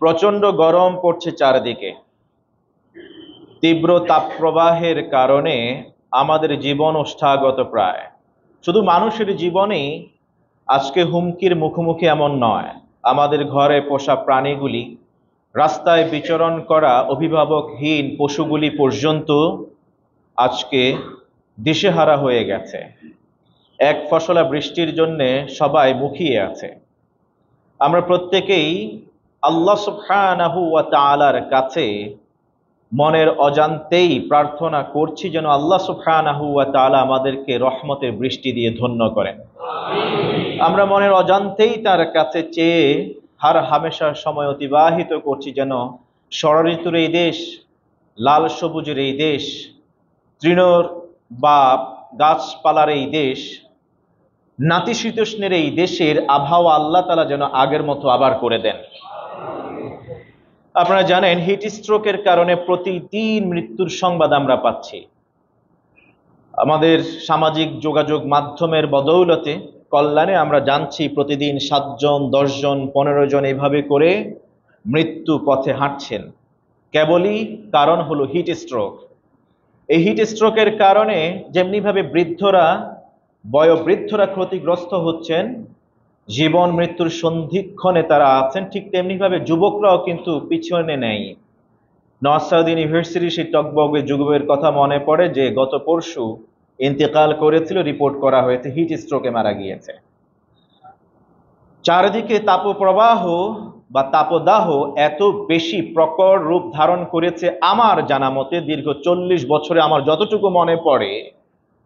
প্রচন্ড গরম পড়ছে চারদিকে। তীব্র তাপপ্রবাহের কারণে আমাদের জীবন ওষ্ঠাগত প্রায়। শুধু মানুষের জীবনেই আজকে হুমকির মুখোমুখি এমন নয়, আমাদের ঘরে পোষা প্রাণীগুলি, রাস্তায় বিচরণ করা অভিভাবকহীন পশুগুলি পর্যন্ত আজকে দিশেহারা হয়ে গেছে। এক ফসলা বৃষ্টির জন্যে সবাই মুখিয়ে আছে। আমরা প্রত্যেকেই আল্লাহ সুবহানাহু ওয়া তাআলার কাছে মনের অজান্তেই প্রার্থনা করছি যেন আল্লাহ সুবহানাহু ওয়া তাআলা আমাদেরকে রহমতের বৃষ্টি দিয়ে ধন্য করেন। আমরা মনের অজান্তেই তার কাছে চেয়ে হার হামেশার সময় অতিবাহিত করছি যেন ষড়ঋতুর এই দেশ, লাল সবুজের এই দেশ, তৃণর বা গাছপালার এই দেশ, নাতিশীতোষ্ণের এই দেশের আবহাওয়া আল্লাহ তাআলা যেন আগের মতো আবার করে দেন। আপনারা জানেন, হিট স্ট্রোকের কারণে প্রতিদিন মৃত্যুর সংবাদ আমরা পাচ্ছি। আমাদের সামাজিক যোগাযোগ মাধ্যমের বদৌলতে কল্যাণে আমরা জানছি প্রতিদিন 7 জন, 10 জন, 15 জন এভাবে করে মৃত্যু পথে হাঁটছেন। কেবলই কারণ হলো হিট স্ট্রোক। এই হিট স্ট্রোকের কারণে যেমনিভাবে বয়োবৃদ্ধরা ক্ষতিগ্রস্ত হচ্ছেন, জীবন মৃত্যুর সন্ধিক্ষণে তারা আছেন, ঠিক তেমনিভাবে যুবকরাও কিন্তু পিছনে নেই। নওসাদ ইউনিভার্সিটির সেই টকবগে যুবকের কথা মনে পড়ে যে গত পরশু ইন্তেকাল করেছিল, রিপোর্ট করা হয়েছে হিট স্ট্রোকে মারা গিয়েছে। চারিদিকে তাপপ্রবাহ বা তাপদাহ এত বেশি প্রকট রূপ ধারণ করেছে, আমার জানা মতে দীর্ঘ 40 বছরে আমার যতটুকু মনে পড়ে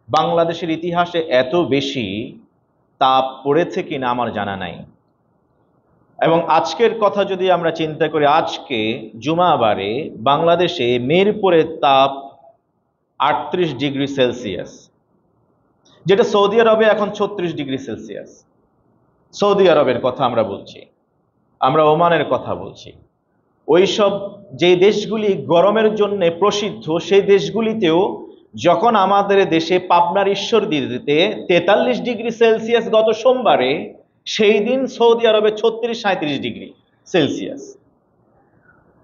বাংলাদেশের ইতিহাসে এত বেশি তাপ পড়েছে কিনা আমার জানা নাই। এবং আজকের কথা যদি আমরা চিন্তা করি, আজকে জুমাবারে বাংলাদেশে মিরপুরে তাপ 38 ডিগ্রি সেলসিয়াস, যেটা সৌদি আরবে এখন 36 ডিগ্রি সেলসিয়াস। সৌদি আরবের কথা আমরা বলছি, আমরা ওমানের কথা বলছি। ওইসব যে দেশগুলি গরমের জন্য প্রসিদ্ধ, সেই দেশগুলিতেও যখন আমাদের দেশে পাবনার ঈশ্বরদীতে 43 ডিগ্রি সেলসিয়াস গত সোমবারে, সেই দিন সৌদি আরবে 36-37 ডিগ্রি সেলসিয়াস।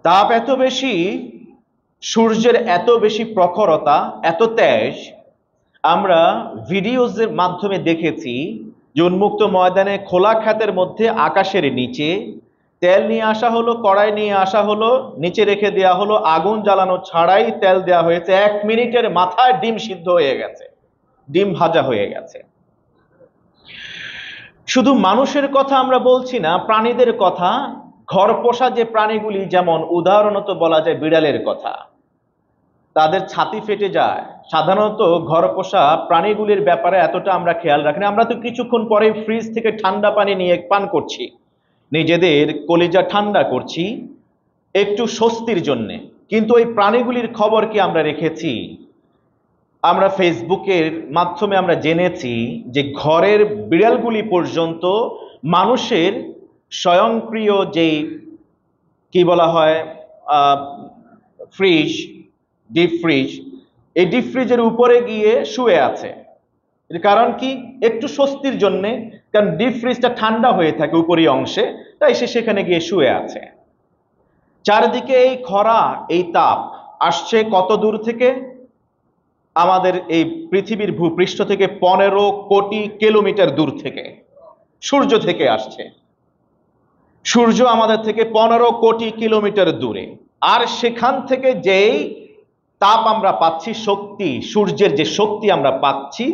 তাপ এত বেশি, সূর্যের এত বেশি প্রখরতা, এত তেজ। আমরা ভিডিওজের মাধ্যমে দেখেছি যে উন্মুক্ত ময়দানে খোলা খাতের মধ্যে আকাশের নিচে তেল নিয়ে আসা হলো, কড়াই নিয়ে আসা হলো, নিচে রেখে দেওয়া হলো, আগুন জ্বালানো ছাড়াই তেল দেওয়া হয়েছে, 1 মিনিটের মাথায় ডিম সিদ্ধ হয়ে গেছে, ডিম ভাজা হয়ে গেছে। শুধু মানুষের কথা আমরা বলছি না, প্রাণীদের কথা। ঘর পোষা যে প্রাণীগুলি, যেমন উদাহরণত বলা যায় বিড়ালের কথা, তাদের ছাতি ফেটে যায়। সাধারণত ঘর পোষা প্রাণীগুলির ব্যাপারে এতটা আমরা খেয়াল রাখি না। আমরা তো কিছুক্ষণ পরে ফ্রিজ থেকে ঠান্ডা পানি নিয়ে পান করছি, নিজেদের কলিজা ঠান্ডা করছি একটু স্বস্তির জন্যে, কিন্তু ওই প্রাণীগুলির খবর কি আমরা রেখেছি? আমরা ফেসবুকের মাধ্যমে আমরা জেনেছি যে ঘরের বিড়ালগুলি পর্যন্ত মানুষের স্বয়ংক্রিয় যেই কি বলা হয় ফ্রিজ, ডিপ ফ্রিজ, এই ডিপ ফ্রিজের উপরে গিয়ে শুয়ে আছে। এর কারণ কি? একটু স্বস্তির জন্যে, কারণ ডিপ ফ্রিজটা ঠান্ডা হয়ে থাকে উপরি অংশে, তাই সে সেখানে গিয়ে শুয়ে আছে। চারিদিকে এই খরা, এই তাপ আসছে কত দূর থেকে? আমাদের এই পৃথিবীর ভূপৃষ্ঠ থেকে 15 কোটি কিলোমিটার দূর থেকে, সূর্য থেকে আসছে। সূর্য আমাদের থেকে 15 কোটি কিলোমিটার দূরে, আর সেখান থেকে যেই তাপ আমরা পাচ্ছি, শক্তি, সূর্যের যে শক্তি আমরা পাচ্ছি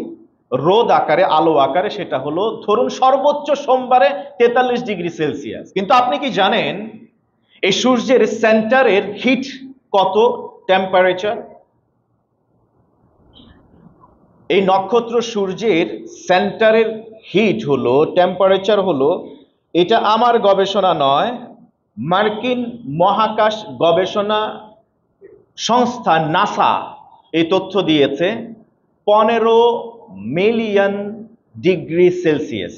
রোদ আকারে, আলো আকারে, সেটা হলো ধরুন সর্বোচ্চ সোমবারে 43 ডিগ্রি সেলসিয়াস। কিন্তু আপনি কি জানেন এই সূর্যের সেন্টারের হিট কত টেম্পারেচার? এই নক্ষত্র সূর্যের সেন্টারের হিট হলো, টেম্পারেচার হলো, এটা আমার গবেষণা নয়, মার্কিন মহাকাশ গবেষণা সংস্থা নাসা এই তথ্য দিয়েছে, 15 মিলিয়ন ডিগ্রি সেলসিয়াস।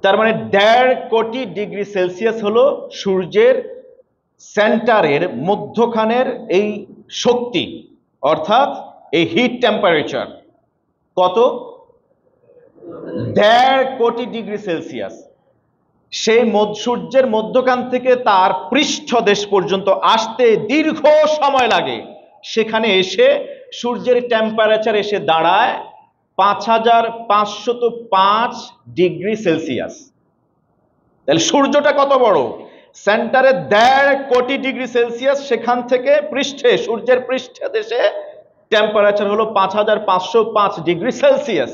তার মানে 1.5 কোটি ডিগ্রি সেলসিয়াস হলো সূর্যের সেন্টারের মধ্যখানের এই শক্তি, অর্থাৎ এই হিট টেম্পারেচার কত? 1.5 কোটি ডিগ্রি সেলসিয়াস। সেই সূর্যের মধ্যখান থেকে তার পৃষ্ঠদেশ পর্যন্ত আসতে দীর্ঘ সময় লাগে। সেখানে এসে সূর্যের টেম্পারেচার এসে দাঁড়ায় 5505 ডিগ্রি সেলসিয়াস। তাহলে সূর্যটা কত বড়? সেন্টারে 1.5 কোটি ডিগ্রি সেলসিয়াস, সেখান থেকে পৃষ্ঠে, সূর্যের পৃষ্ঠদেশে টেম্পারেচার হলো 5505 ডিগ্রি সেলসিয়াস।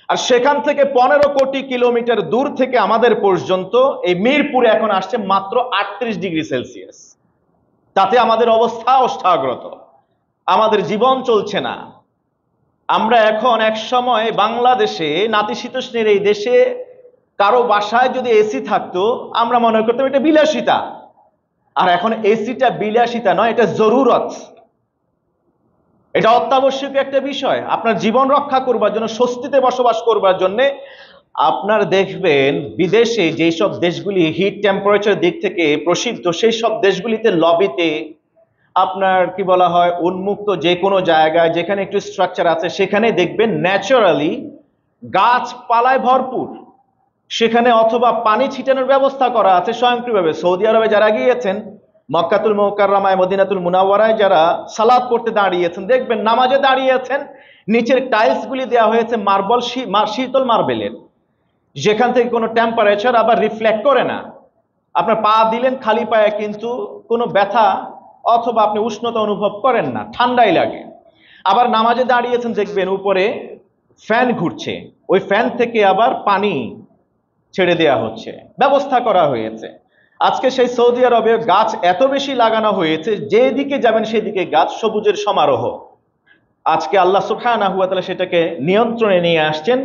আর সেখান থেকে 15 কোটি কিলোমিটার দূর থেকে আমাদের পর্যন্ত এই মিরপুরে এখন আসছে মাত্র 38 ডিগ্রি সেলসিয়াস। তাতে আমাদের অবস্থা অষ্টাগ্রত, আমাদের জীবন চলছে না। আমরা এখন এক সময় বাংলাদেশে, নাতিশীতোষ্ণের এই দেশে কারো বাসায় যদি এসি থাকতো আমরা মনে করতাম এটা বিলাসিতা। আর এখন এসিটা বিলাসিতা নয়, এটা জরুরত, এটা অত্যাবশ্যকীয় একটা বিষয়। আপনার জীবন রক্ষা করবার জন্য, স্বস্তিতে বসবাস করবার জন্য আপনার দেখবেন বিদেশে যেই সব দেশগুলি হিট টেম্পারেচার দিক থেকে প্রসিদ্ধ, সেই সব দেশগুলিতে লবিতে আপনার কি বলা হয়, উন্মুক্ত যে কোনো জায়গায় যেখানে একটু স্ট্রাকচার আছে সেখানে দেখবেন ন্যাচারালি গাছপালায় ভরপুর, সেখানে অথবা পানি ছিটানোর ব্যবস্থা করা আছে স্বয়ংক্রিয়ভাবে। সৌদি আরবে যারা গিয়েছেন, মক্কাতুল মুকাররমায়, মদিনাতুল মুনাওয়ারায় যারা সালাত পড়তে দাঁড়িয়েছেন, দেখবেন নামাজে দাঁড়িয়েছেন, নিচের টাইলস গুলি দেওয়া হয়েছে মার্বল, শীতল মার্বেলের, যেখান থেকে কোনো টেম্পারেচার আবার রিফ্লেক্ট করে না। আপনার পা দিলেন খালি পায়ে কিন্তু কোনো ব্যথা অথবা আপনি উষ্ণতা অনুভব করেন না, ঠান্ডাই লাগে। আবার নামাজে দাঁড়িয়েছেন, দেখবেন উপরে ফ্যান ঘুরছে, ওই ফ্যান থেকে আবার পানি ছেড়ে দেওয়া হচ্ছে, ব্যবস্থা করা হয়েছে। আজকে সেই সৌদি আরবে গাছ এত বেশি লাগানো হয়েছে, যেদিকে যাবেন সেদিকে গাছ, সবুজের সমারোহ। আজকে আল্লাহ সুবহানাহু ওয়া তাআলা সেটাকে নিয়ন্ত্রণে নিয়ে আসছেন।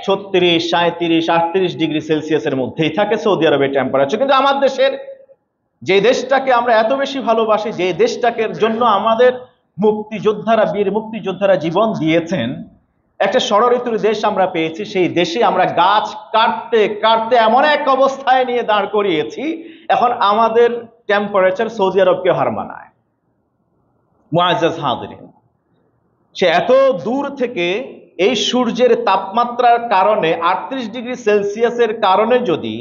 36, 37, 38 ডিগ্রি সেলসিয়াসের মধ্যেই থাকে সৌদি আরবের টেম্পারেচার। কিন্তু আমার দেশের, যে দেশটাকে আমরা এত বেশি ভালোবাসি, যে দেশটাকে জন্য আমাদের মুক্তিযোদ্ধারা, বীর মুক্তিযোদ্ধারা জীবন দিয়েছেন, একটা ষড়ঋতুর দেশ আমরা পেয়েছি। সেই দেশে আমরা গাছ কাটতে কাটতে এমন এক অবস্থায় নিয়ে দাঁড় করিয়েছি, এখন আমাদের টেম্পারেচার সৌদি আরবকে হার মানায়। মুআজ্জাজ হাজিরিন, সে এত দূর থেকে এই সূর্যের তাপমাত্রার কারণে 38 ডিগ্রি সেলসিয়াসের কারণে যদি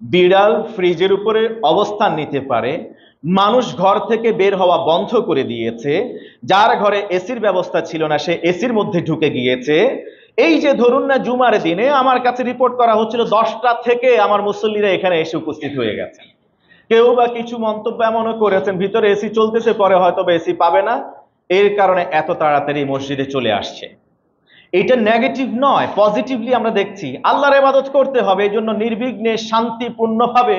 বিড়াল ফ্রিজের উপরে অবস্থান নিতে পারে, মানুষ ঘর থেকে বের হওয়া বন্ধ করে দিয়েছে, যার ঘরে এসির ব্যবস্থা ছিল না সে এসির মধ্যে ঢুকে গিয়েছে। এই যে ধরুন না, জুমার দিনে আমার কাছে রিপোর্ট করা হচ্ছিল 10টা থেকে আমার মুসল্লিরা এখানে এসে উপস্থিত হয়ে গেছে। কেউ বা কিছু মন্তব্য এমনও করেছেন ভিতরে এসি চলতেছে, পরে হয়তো বা এসি পাবে না, এর কারণে এত তাড়াতাড়ি মসজিদে চলে আসছে। এটা নেগেটিভ নয়, পজিটিভলি আমরা দেখছি আল্লাহর ইবাদত করতে হবে, এই জন্য নির্বিঘ্নে শান্তিপূর্ণভাবে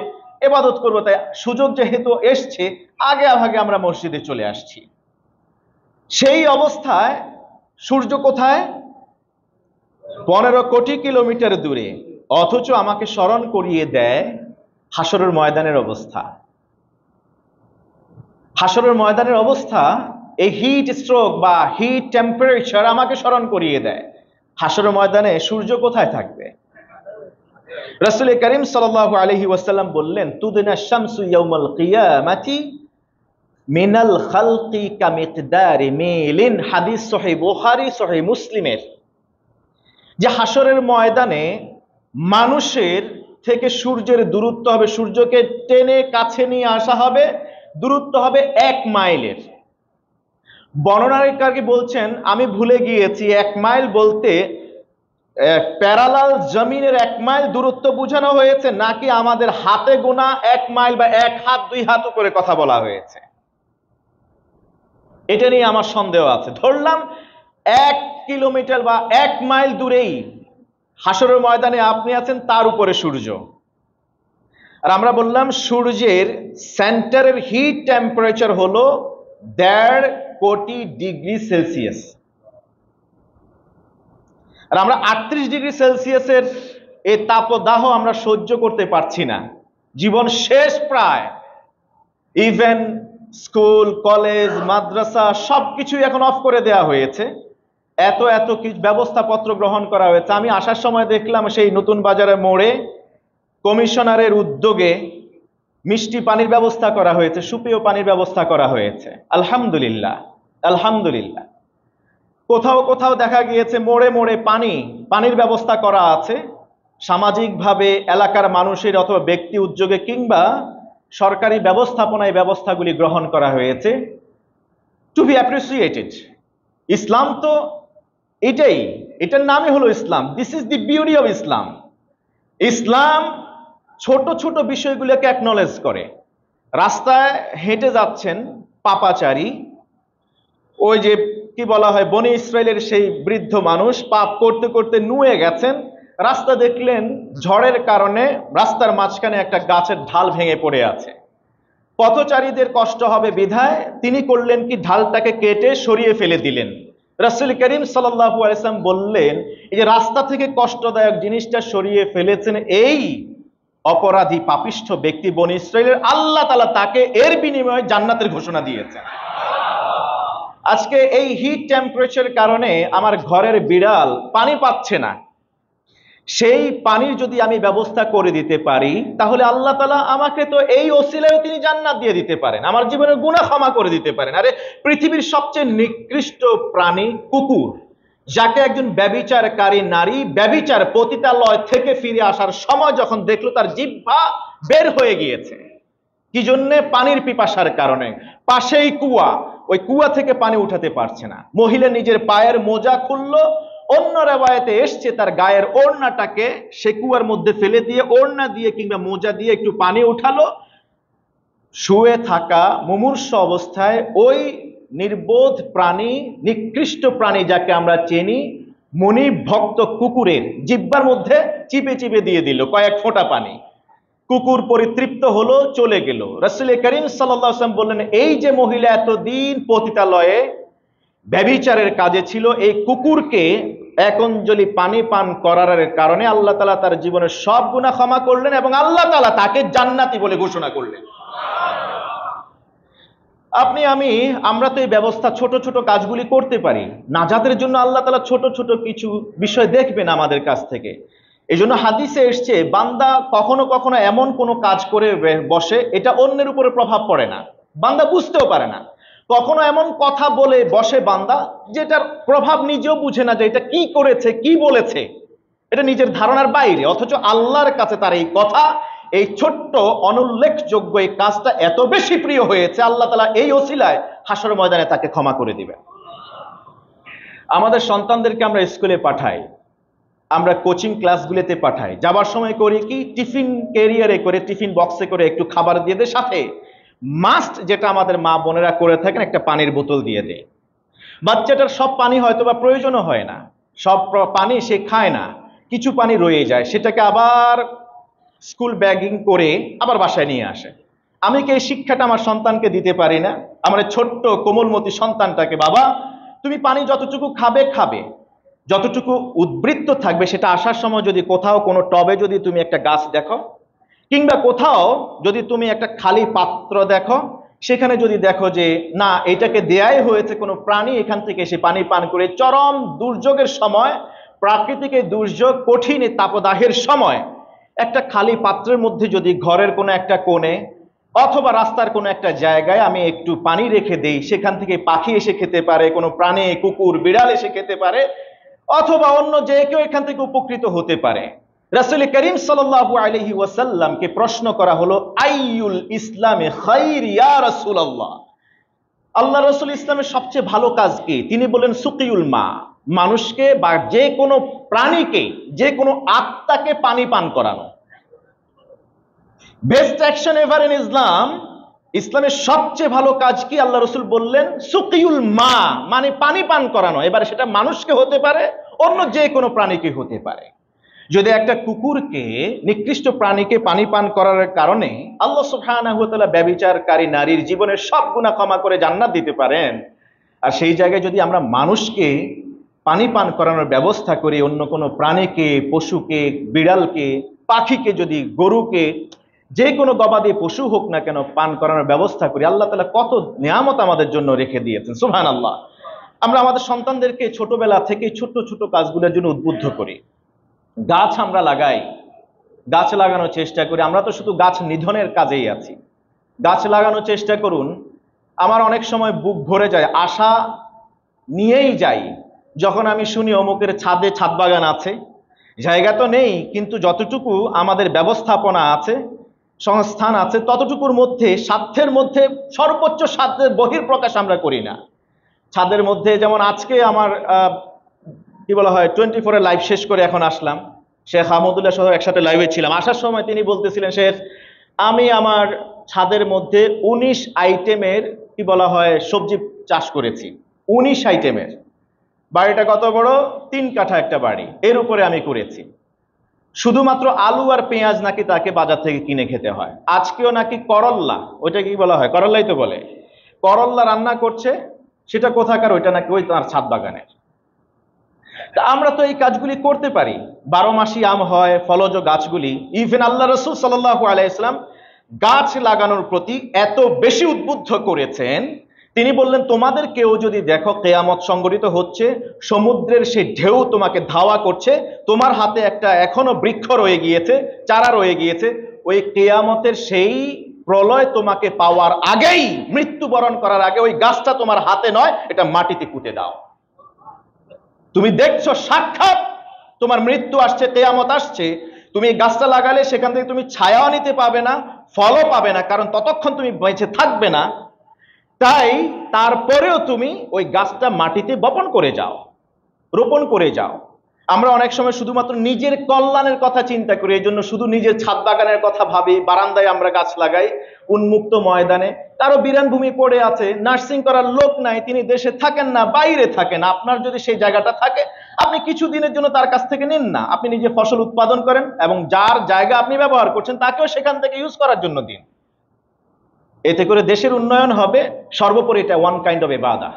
ইবাদত করবো। তাই সুযোগ যেহেতু এসছে, আগে আগে আমরা মসজিদে চলে আসছি। সেই অবস্থায় সূর্য কোথায়? 15 কোটি কিলোমিটার দূরে, অথচ আমাকে স্মরণ করিয়ে দেয় হাসরের ময়দানের অবস্থা। হাসরের ময়দানের অবস্থা, এই হিট স্ট্রোক বা হিট টেম্পারেচার আমাকে স্মরণ করিয়ে দেয় হাসরের ময়দানে সূর্য কোথায় থাকবে। রাসূল করিম সাল্লাল্লাহু আলাইহি ওয়াসাল্লাম বললেন, তুদনা শামসু ইয়াউমাল কিয়ামাতি মিনাল খালকি কামিকদারি মিলিন। হাদিস সহিহ বুখারী, সহিহ মুসলিমের। যে হাসরের ময়দানে মানুষের থেকে সূর্যের দূরত্ব হবে, সূর্যকে টেনে কাছে নিয়ে আসা হবে, দূরত্ব হবে 1 মাইলের। বর্ণনাকারী বলছেন, আমি ভুলে গিয়েছি 1 মাইল বলতে প্যারালাল জমিনের 1 মাইল দূরত্ব বোঝানো হয়েছে, নাকি আমাদের হাতে গোনা 1 মাইল বা 1 হাত 2 হাত করে কথা বলা হয়েছে, এটা নিয়ে আমার সন্দেহ আছে। ধরলাম 1 কিলোমিটার বা 1 মাইল দূরেই হাসরের ময়দানে আপনি আছেন, তার উপরে সূর্য। আর আমরা বললাম সূর্যের সেন্টারের হিট টেম্পারেচার হলো 1.5 কোটি ডিগ্রি সেলসিয়াস। আর আমরা 38 ডিগ্রি সেলসিয়াসের এই তাপদাহ আমরা সহ্য করতে পারছি না, জীবন শেষ প্রায়। ইভেন স্কুল, কলেজ, মাদ্রাসা সবকিছুই এখন অফ করে দেওয়া হয়েছে, এত এত কিছু ব্যবস্থাপত্র গ্রহণ করা হয়েছে। আমি আসার সময় দেখলাম সেই নতুন বাজারের মোড়ে কমিশনারের উদ্যোগে মিষ্টি পানির ব্যবস্থা করা হয়েছে, সুপেয় পানির ব্যবস্থা করা হয়েছে। আলহামদুলিল্লাহ, আলহামদুলিল্লাহ। কোথাও কোথাও দেখা গিয়েছে মোড়ে মোড়ে পানির ব্যবস্থা করা আছে, সামাজিকভাবে এলাকার মানুষের অথবা ব্যক্তি উদ্যোগে কিংবা সরকারি ব্যবস্থাপনায় ব্যবস্থাগুলি গ্রহণ করা হয়েছে টু বি অ্যাপ্রিসিয়েটেড। ইসলাম তো এটাই, এটার নামই হলো ইসলাম। This is the beauty of Islam. ইসলাম ছোট ছোট বিষয়গুলোকে অ্যাকনলেজ করে। রাস্তায় হেঁটে যাচ্ছেন পাপাচারী, ওই যে কি বলা হয়, বনি ইসরায়েলের সেই বৃদ্ধ মানুষ পাপ করতে করতে নুয়ে গেছেন, রাস্তা দেখলেন ঝড়ের কারণে রাস্তার মাঝখানে একটা গাছের ঢাল ভেঙে পড়ে আছে। পথচারীদের কষ্ট হবে বিধায় তিনি করলেন কি, ঢালটাকে কেটে সরিয়ে ফেলে দিলেন। রাসূল করিম সাল্লাল্লাহু আলাইহি ওয়াসাল্লাম বললেন, এই যে রাস্তা থেকে কষ্টদায়ক জিনিসটা সরিয়ে ফেলেছেন এই অপরাধী পাপিষ্ঠ ব্যক্তি বনি ইসরায়েলের, আল্লাহ তাআলা তাকে এর বিনিময়ে জান্নাতের ঘোষণা দিয়েছেন। আজকে এই হিট টেম্পারেচার কারণে আমার ঘরের বিড়াল পানি পাচ্ছে না, সেই পানির যদি আমি ব্যবস্থা করে দিতে পারি তাহলে আল্লাহ তাআলা আমাকে তো এই ওসিলায় তিনি জান্নাত দিয়ে দিতে পারেন, আমার জীবনের গুনাহ ক্ষমা করে দিতে পারেন। আরে পৃথিবীর সবচেয়ে নিকৃষ্ট প্রাণী কুকুর, যাকে একজন ব্যভিচারকারী নারী ব্যভিচার পতিতালয় থেকে ফিরে আসার সময় যখন দেখলো তার জিহ্বা বের হয়ে গিয়েছে, কি জন্যে? পানির পিপাসার কারণে। পাশেই কুয়া, ওই কুয়া থেকে পানি উঠাতে পারছে না, মহিলা নিজের পায়ের মোজা খুললো, অন্য রেওয়ায়েতে এসছে তার গায়ের ওড়নাটাকে সে কুয়ার মধ্যে ফেলে দিয়ে ওড়না দিয়ে কিংবা মোজা দিয়ে একটু পানি উঠালো। শুয়ে থাকা মুমূর্ষ অবস্থায় ওই নির্বোধ প্রাণী, নিকৃষ্ট প্রাণী যাকে আমরা চিনি, মনিব ভক্ত কুকুরের জিহ্বার মধ্যে চিপে চিপে দিয়ে দিল কয়েক ফোঁটা পানি। কুকুর পরিতৃপ্ত হলো, চলে গেল। রাসূল করিম সাল্লাল্লাহু আলাইহি ওয়াসাল্লাম বললেন, এই যে মহিলা এতদিন পতিতালয়ে ব্যভিচারের কাজে ছিল, এই কুকুরকে এক অঞ্জলি পানি পান করার কারণে আল্লাহ তাআলা তার জীবনের সব গুনাহ ক্ষমা করলেন এবং আল্লাহ তাআলা তাকে জান্নাতি বলে ঘোষণা করলেন। আমরা তো এই ব্যবস্থা ছোট ছোট কাজগুলি করতে পারি, নাজাতের জন্য আল্লাহ তাআলা ছোট ছোট কিছু বিষয় দেখবেন আমাদের কাছ থেকে। এই জন্য হাদিসে এসছে, বান্দা কখনো কখনো এমন কোনো কাজ করে বসে এটা অন্যের উপরে প্রভাব পড়ে না, বান্দা বুঝতেও পারে না। কখনো এমন কথা বলে বসে বান্দা যেটার প্রভাব নিজেও বুঝে না যে এটা কি করেছে, কি বলেছে, এটা নিজের ধারণার বাইরে, অথচ আল্লাহর কাছে তার এই কথা, এই ছোট্ট অনুল্লেখযোগ্য এই কাজটা এত বেশি প্রিয় হয়েছে, আল্লাহ তাআলা এই ওসিলায় হাসর ময়দানে তাকে ক্ষমা করে দিবেন। আমাদের সন্তানদেরকে আমরা স্কুলে পাঠাই, আমরা কোচিং ক্লাসগুলোতে পাঠাই, যাবার সময় করি কি, টিফিন ক্যারিয়ারে করে, টিফিন বক্সে করে একটু খাবার দিয়ে দেয়, সাথে মাস্ট যেটা আমাদের মা বোনেরা করে থাকেন, একটা পানির বোতল দিয়ে দেয়। বাচ্চাটার সব পানি হয়তো বা প্রয়োজনও হয় না, সব পানি সে খায় না, কিছু পানি রয়ে যায়, সেটাকে আবার স্কুল ব্যাগিং করে আবার বাসায় নিয়ে আসে। আমি কি এই শিক্ষাটা আমার সন্তানকে দিতে পারি না? আমার ছোট্ট কোমলমতি সন্তানটাকে, বাবা তুমি পানি যতটুকু খাবে, যতটুকু উদ্বৃত্ত থাকবে, সেটা আসার সময় যদি কোথাও কোনো টবে যদি তুমি একটা গাছ দেখো, কিংবা কোথাও যদি তুমি একটা খালি পাত্র দেখো, সেখানে যদি দেখো যে না এটাকে দেয়াই হয়েছে কোনো প্রাণী এখান থেকে এসে পানি পান করে, চরম দুর্যোগের সময়, প্রাকৃতিক দুর্যোগ, কঠিন তাপদাহের সময় একটা খালি পাত্রের মধ্যে যদি ঘরের কোনো একটা কোণে অথবা রাস্তার কোনো একটা জায়গায় আমি একটু পানি রেখে দেই, সেখান থেকে পাখি এসে খেতে পারে, কোনো প্রাণী, কুকুর, বিড়াল এসে খেতে পারে, অথবা অন্য যে কেউ এখান থেকে উপকৃত হতে পারে। রাসূল করিম সাল্লাল্লাহু আলাইহি ওয়াসাল্লামকে প্রশ্ন করা হলো, আইয়ুল ইসলামে খাইর ইয়া রাসূলুল্লাহ, আল্লাহ রাসূল ইসলামের সবচেয়ে ভালো কাজ কি? তিনি বলেন সুকিউল মা, মানুষকে বা যে কোনো প্রাণীকে, যে কোনো আত্মাকে পানি পান করানো। বেস্ট অ্যাকশন এভার ইন ইসলাম, ইসলামের সবচেয়ে ভালো কাজ কি? আল্লাহ রাসূল বললেন সুকিউল মা, মানে পানি পান করানো। এবারে সেটা মানুষকে হতে পারে, অন্য যে কোনো প্রাণীকে হতে পারে। যদি একটা কুকুরকে, নিকৃষ্ট প্রাণীকে পানি পান করার কারণে আল্লাহ সুবহানাহু ওয়া তাআলা ব্যভিচারকারী নারীর জীবনের সব গুনাহ ক্ষমা করে জান্নাত দিতে পারেন, আর সেই জায়গায় যদি আমরা মানুষকে পানি পান করানোর ব্যবস্থা করি, অন্য কোনো প্রাণীকে, পশুকে, বিড়ালকে, পাখিকে, যদি গরুকে, যে কোনো গবাদি পশু হোক না কেন পান করানোর ব্যবস্থা করি, আল্লাহ তাআলা কত নিয়ামত আমাদের জন্য রেখে দিয়েছেন, সুবহানাল্লাহ। আমরা আমাদের সন্তানদেরকে ছোটবেলা থেকে ছোট ছোট কাজগুলোর জন্য উদ্বুদ্ধ করি। গাছ আমরা লাগাই, গাছ লাগানোর চেষ্টা করি। আমরা তো শুধু গাছ নিধনের কাজেই আছি। গাছ লাগানোর চেষ্টা করুন। আমার অনেক সময় বুক ভরে যায়, আশা নিয়েই যাই যখন আমি শুনি অমুকের ছাদে ছাদ বাগান আছে, জায়গা তো নেই, কিন্তু যতটুকু আমাদের ব্যবস্থাপনা আছে, সংস্থান আছে, ততটুকুর মধ্যে স্বার্থের মধ্যে সর্বোচ্চ স্বার্থের বহির্প্রকাশ আমরা করি না। ছাদের মধ্যে যেমন আজকে আমার কি বলা হয় 24 লাইভ শেষ করে এখন আসলাম, শেখ আহমদুল্লাহ সহ একসাথে লাইভে ছিলাম। আসার সময় তিনি বলতেছিলেন, শেখ আমি আমার ছাদের মধ্যে 19 আইটেমের কি বলা হয় সবজি চাষ করেছি। 19 আইটেমের। বাড়িটা কত বড়? 3 কাঠা একটা বাড়ি, এর উপরে আমি করেছি। শুধুমাত্র আলু আর পেঁয়াজ নাকি তাকে বাজার থেকে কিনে খেতে হয়। আজকেও নাকি করল্লা, ওইটা কি বলা হয়, করল্লাই তো বলে, করল্লা রান্না করছে। সেটা কোথাকার? ওইটা নাকি ওই তার ছাদ বাগানের। তা আমরা তো এই কাজগুলি করতে পারি। 12 মাসি আম হয়, ফলজ গাছগুলি। ইভেন আল্লাহ রসুল সাল্লাল্লাহু আলাইহি ওয়াসাল্লাম গাছ লাগানোর প্রতি এত বেশি উদ্বুদ্ধ করেছেন, তিনি বললেন তোমাদের কেউ যদি দেখো কেয়ামত সংঘটিত হচ্ছে, সমুদ্রের সেই ঢেউ তোমাকে ধাওয়া করছে, তোমার হাতে একটা এখনো বৃক্ষ রয়ে গিয়েছে, চারা রয়ে গিয়েছে, ওই কেয়ামতের সেই প্রলয় তোমাকে পাওয়ার আগেই, মৃত্যুবরণ করার আগে ওই গাছটা তোমার হাতে নয়, এটা মাটিতে পুঁতে দাও। তুমি দেখছো সাক্ষাৎ তোমার মৃত্যু আসছে, কেয়ামত আসছে, তুমি এই গাছটা লাগালে সেখান থেকে তুমি ছায়াও নিতে পাবে না, ফলও পাবে না, কারণ ততক্ষণ তুমি বেঁচে থাকবে না। তাই তারপরেও তুমি ওই গাছটা মাটিতে বপন করে যাও, রোপণ করে যাও। আমরা অনেক সময় শুধুমাত্র নিজের কল্যাণের কথা চিন্তা করি, এই জন্য শুধু নিজের ছাদ বাগানের কথা ভাবি, বারান্দায় আমরা গাছ লাগাই, উন্মুক্ত ময়দানে। কারো বিরান ভূমি পড়ে আছে, নার্সিং করার লোক নাই, তিনি দেশে থাকেন না, বাইরে থাকেন। আপনার যদি সেই জায়গাটা থাকে, আপনি কিছু দিনের জন্য তার কাছ থেকে নিন না, আপনি নিজে ফসল উৎপাদন করেন এবং যার জায়গা আপনি ব্যবহার করছেন তাকেও সেখান থেকে ইউজ করার জন্য দিন। এতে করে দেশের উন্নয়ন হবে। সর্বোপরি এটা ওয়ান কাইন্ড অফ ইবাদত,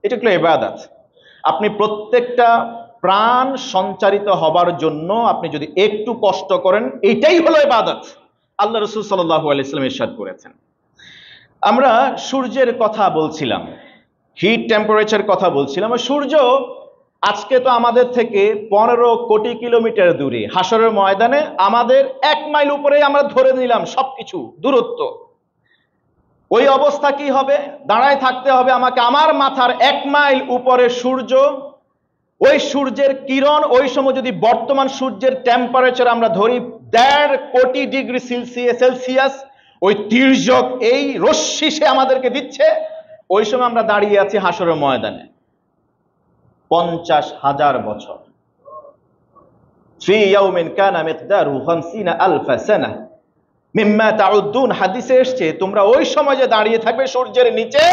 এটা হলো ইবাদত। আপনি প্রত্যেকটা প্রাণ সঞ্চারিত হবার জন্য আপনি যদি একটু কষ্ট করেন, এটাই হলো ইবাদত। আল্লাহ রাসূল সাল্লাল্লাহু আলাইহি ওয়াসাল্লাম ইরশাদ করেছেন। আমরা সূর্যের কথা বলছিলাম, হিট টেম্পারেচার কথা বলছিলাম। সূর্য আজকে তো আমাদের থেকে 15 কোটি কিলোমিটার দূরে, হাসরের ময়দানে আমাদের 1 মাইল উপরেই আমরা ধরে নিলাম সবকিছু দূরত্ব। ওই অবস্থা কি হবে? দাঁড়ায় থাকতে হবে আমাকে, আমার মাথার 1 মাইল উপরে সূর্য, ওই সূর্যের কিরণ, ওই সময় যদি বর্তমান সূর্যের টেম্পারেচার আমরা ধরি 1.5 কোটি ডিগ্রি সেলসিয়াস, ওই তির্যক এই রশ্মি সে আমাদেরকে দিচ্ছে। ওই সময় আমরা দাঁড়িয়ে আছি হাসরের ময়দানে 50,000 বছর। ফি ইয়াউমিন কানা মিকদারুহু 50,000 সানা মিম্মা তাউদ্দুন। হাদিসে এসছে তোমরা ওই সময় যে দাঁড়িয়ে থাকবে সূর্যের নিচে,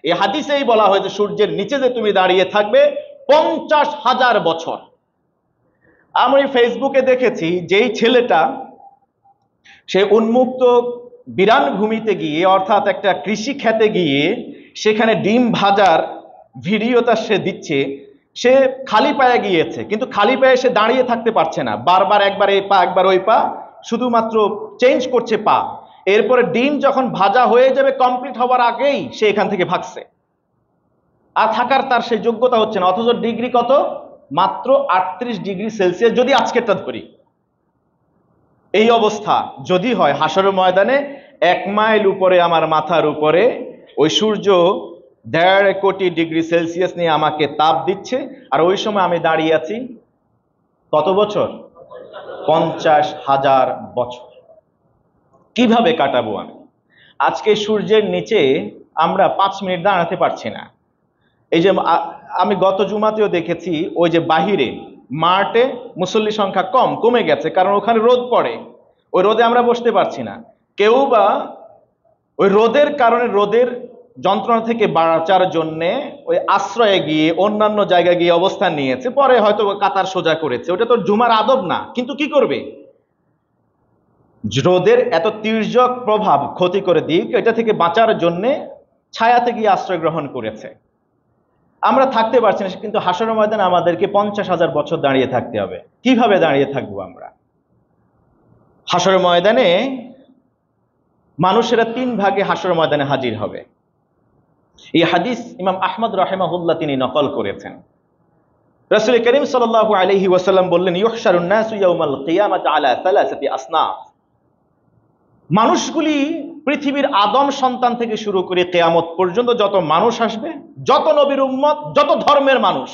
এই হাদিসেই বলা হয়েছে সূর্যের নিচে যে তুমি দাঁড়িয়ে থাকবে 50,000 বছর। আমি ফেসবুকে দেখেছি যেই ছেলেটা সে উন্মুক্ত বিরান ভূমিতে গিয়ে, অর্থাৎ একটা কৃষি খেতে গিয়ে সেখানে ডিম ভাজার ভিডিওটা সে দিচ্ছে, সে খালি পায়ে গিয়েছে, কিন্তু খালি পায়ে সে দাঁড়িয়ে থাকতে পারছে না, বারবার একবার এই পা একবার ওই পা, শুধুমাত্র চেঞ্জ করছে পা। এরপরে ডিম যখন ভাজা হয়ে যাবে, কমপ্লিট হওয়ার আগেই সে এখান থেকে ভাগছে। আর থাকার তার সেই যোগ্যতা হচ্ছে না, অথচ ডিগ্রি কত? মাত্র 38 ডিগ্রি সেলসিয়াস, যদি আজকেরটা ধরি। এই অবস্থা যদি হয় হাসরের ময়দানে, 1 মাইল উপরে আমার মাথার উপরে ওই সূর্য 1.5 কোটি ডিগ্রি সেলসিয়াস নিয়ে আমাকে তাপ দিচ্ছে, আর ওই সময় আমি দাঁড়িয়ে আছি কত বছর? 50,000 বছর। কিভাবে কাটাবো আমি? আজকে সূর্যের নিচে আমরা 5 মিনিট দাঁড়াতে পারছি না। এই যে আমি গত জুমাতেও দেখেছি, ওই যে বাহিরে মাঠে মুসল্লি সংখ্যা কমে গেছে, কারণ ওখানে রোদ পড়ে, ওই রোদে আমরা বসতে পারছি না। কেউ বা ওই রোদের কারণে, রোদের যন্ত্রণা থেকে বাঁচার জন্যে ওই আশ্রয়ে গিয়ে অন্যান্য জায়গায় গিয়ে অবস্থান নিয়েছে, পরে হয়তো কাতার সোজা করেছে। ওটা তো জুমার আদব না, কিন্তু কি করবে? রোদের এত তির্যক প্রভাব ক্ষতি করে দিক, এটা থেকে বাঁচার জন্যে ছায়াতে গিয়ে আশ্রয় গ্রহণ করেছে। আমরা থাকতে পারছি না, কিন্তু হাসরের ময়দানে আমাদেরকে 50,000 বছর দাঁড়িয়ে থাকতে হবে। কিভাবে দাঁড়িয়ে থাকবো আমরা? হাসরের ময়দানে মানুষেরা 3 ভাগে হাসরের ময়দানে হাজির হবে। এই হাদিস ইমাম আহমদ রাহিমাহুল্লাহ তিনি নকল করেছেন। রাসূল করিম সাল্লাল্লাহু আলাইহি ওয়াসাল্লাম বললেন, ইউহশারুন নাসু ইয়াউমাল কিয়ামাতি আলা সালাসাতি আসনাফ। মানুষগুলি পৃথিবীর আদম সন্তান থেকে শুরু করে কিয়ামত পর্যন্ত যত মানুষ আসবে, যত নবীর উম্মত, যত ধর্মের মানুষ,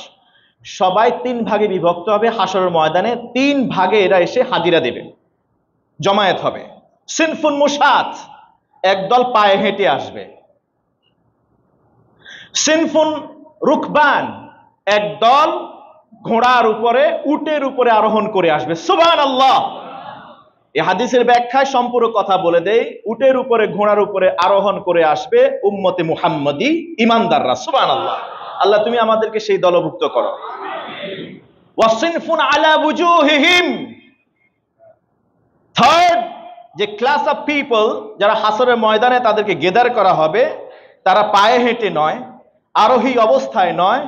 সবাই 3 ভাগে বিভক্ত হবে। হাসরের ময়দানে 3 ভাগে এরা এসে হাজিরা দেবে, জমায়েত হবে। সিনফুন মুশাত, একদল পায়ে হেঁটে আসবে। সিনফুন রুকবান, একদল ঘোড়ার উপরে, উটের উপরে আরোহণ করে আসবে। সুবহানাল্লাহ। এই হাদিসের ব্যাখ্যায় সম্পূর্ণ কথা বলে দেই। উটের উপরে, ঘোড়ার উপরে আরোহণ করে আসবে উম্মতে মুহাম্মদী ঈমানদাররা। সুবহানাল্লাহ। আল্লাহ তুমি আমাদেরকে সেই দলভুক্ত করো। ওয়াসিনফুন আলা বুজুহিহিম, থার্ড যে ক্লাস অফ পিপল যারা হাসরের ময়দানে তাদেরকে গেদার করা হবে, তারা পায়ে হেঁটে নয়, আরোহী অবস্থায় নয়,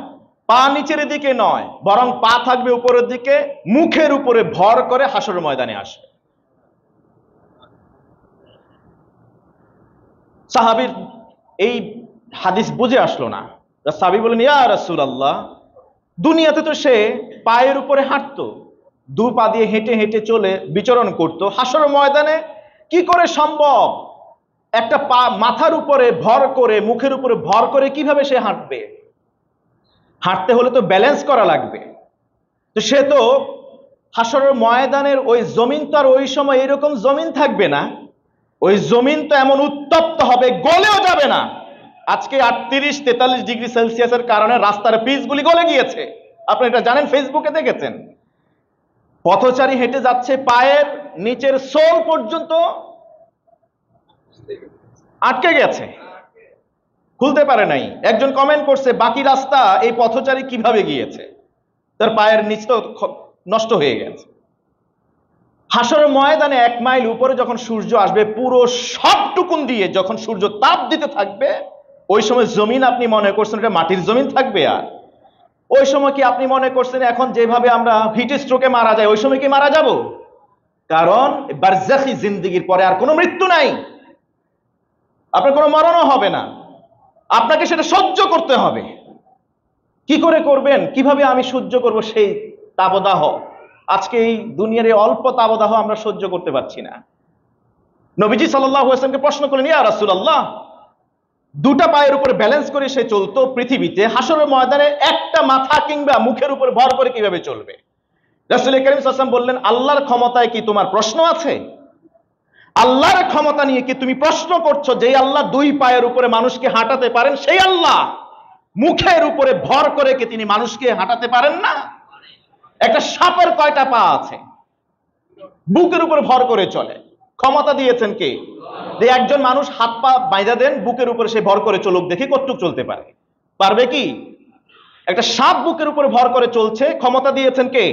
পা নিচের দিকে নয়, বরং পা থাকবে উপরের দিকে, মুখের উপরে ভর করে হাসরের ময়দানে আসবে। সাহাবীর এই হাদিস বুঝে আসলো না। সাহাবী বলেন, ইয়া রাসূলুল্লাহ, দুনিয়াতে তো সে পায়ের উপরে হাঁটতো, 2 পা দিয়ে হেঁটে হেঁটে চলে বিচরণ করত, হাসরের ময়দানে কি করে সম্ভব? একটা পা মাথার উপরে ভর করে, মুখের উপরে ভর করে কিভাবে সে হাঁটবে? হাঁটতে হলে তো ব্যালেন্স করা লাগবে। তো সে তো হাসরের ময়দানের ওই জমিন তো আর ওই সময় এরকম জমিন থাকবে না। ওই জমিন তো এমন উত্তপ্ত হবে, গলেও যাবে না। আজকে 38-43 ডিগ্রি সেলসিয়াসের কারণে রাস্তার পিচগুলি গলে গিয়েছে। আপনি এটা জানেন, ফেসবুকে দেখেছেন। পথচারী হেঁটে যাচ্ছে, পায়ের নিচের সোল পর্যন্ত আটকে গেছে, খুলতে পারে নাই। একজন কমেন্ট করছে, বাকি রাস্তা এই পথচারী কিভাবে গিয়েছে, তার পায়ের নিচ তো নষ্ট হয়ে গেছে। হাসরের ময়দানে 1 মাইল উপরে যখন সূর্য আসবে, পুরো সবটুকুন দিয়ে যখন সূর্য তাপ দিতে থাকবে, ওই সময় জমিন আপনি মনে করছেন এটা মাটির জমিন থাকবে? আর ওই সময় কি আপনি মনে করছেন এখন যেভাবে আমরা হিট স্ট্রোকে মারা যায়, ওই সময় কি মারা যাব? কারণ বারজাখি জিন্দেগির পরে আর কোনো মৃত্যু নাই, আপনার কোনো মরণও হবে না। আপনাকে সেটা সহ্য করতে হবে। কি করে করবেন? কিভাবে আমি সহ্য করব সেই তাপদাহ? আজকে এই দুনিয়ার এই অল্প তাপদাহ আমরা সহ্য করতে পারছি না। নবীজি সাল্লাল্লাহু আলাইহি ওয়াসাল্লামকে প্রশ্ন করলেন, ইয়া রাসূলুল্লাহ, 2টা পায়ের উপরে ব্যালেন্স করে সে চলতো পৃথিবীতে, হাসরের ময়দানে একটা মাথা কিংবা মুখের উপর ভর করে কিভাবে চলবে? রাসূল করিম সাল্লাল্লাহু আলাইহি ওয়াসাল্লাম বললেন, আল্লাহর ক্ষমতায় কি তোমার প্রশ্ন আছে? আল্লাহর ক্ষমতা নিয়ে কি তুমি প্রশ্ন করছো? যেই আল্লাহ 2 পায়ের উপরে মানুষকে হাঁটাতে পারেন, সেই আল্লাহ মুখের উপরে ভর করে কি তিনি মানুষকে হাঁটাতে পারেন না? একটা সাপের কয়টা পা আছে? বুকের উপরে ভর করে চলে। ক্ষমতা দিয়েছেন কে? যে একজন মানুষ হাত পা বাইঁধা দেন, বুকের উপরে সে ভর করে চলুক, দেখি কতটুকু চলতে পারে। পারবে কি? একটা সাপ বুকের উপরে ভর করে চলছে, ক্ষমতা দিয়েছেন কে?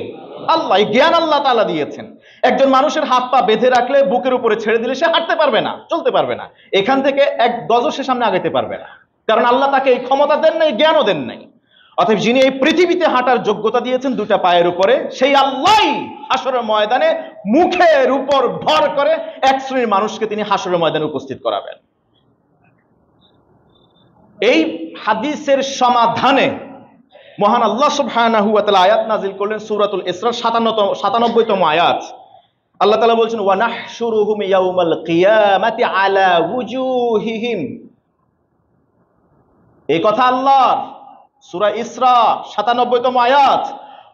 আল্লাহ। জ্ঞান আল্লাহ তাআলা দিয়েছেন। একজন মানুষের হাত পা বেঁধে রাখলে, বুকের উপরে ছেড়ে দিলে সে হাঁটতে পারবে না, চলতে পারবে না, এখান থেকে 1 গজও সে সামনে আগাইতে পারবে না, কারণ আল্লাহ তাকে এই ক্ষমতা দেন নাই, জ্ঞানও দেন নাই। অতএব যিনি এই পৃথিবীতে হাঁটার যোগ্যতা দিয়েছেন 2টা পায়ের উপরে, সেই আল্লাহই হাসরের ময়দানে মুখের উপর ভর করে 1 শ্রেণীর মানুষকে তিনি হাসরের ময়দানে উপস্থিত করাবেন। এই হাদিসের সমাধানে মহান আল্লাহ সুবহানাহু ওয়া তাআলা আয়াত নাযিল করলেন সূরাতুল ইসরার 97তম আয়াত। আল্লাহ তাআলা বলছেন, ওয়া নাহশুরুহুম ইয়াউমাল কিয়ামাতি আলা ওয়ুজুহিহিম। এই কথা আল্লাহর, সূরা ইসরা 97তম আয়াত,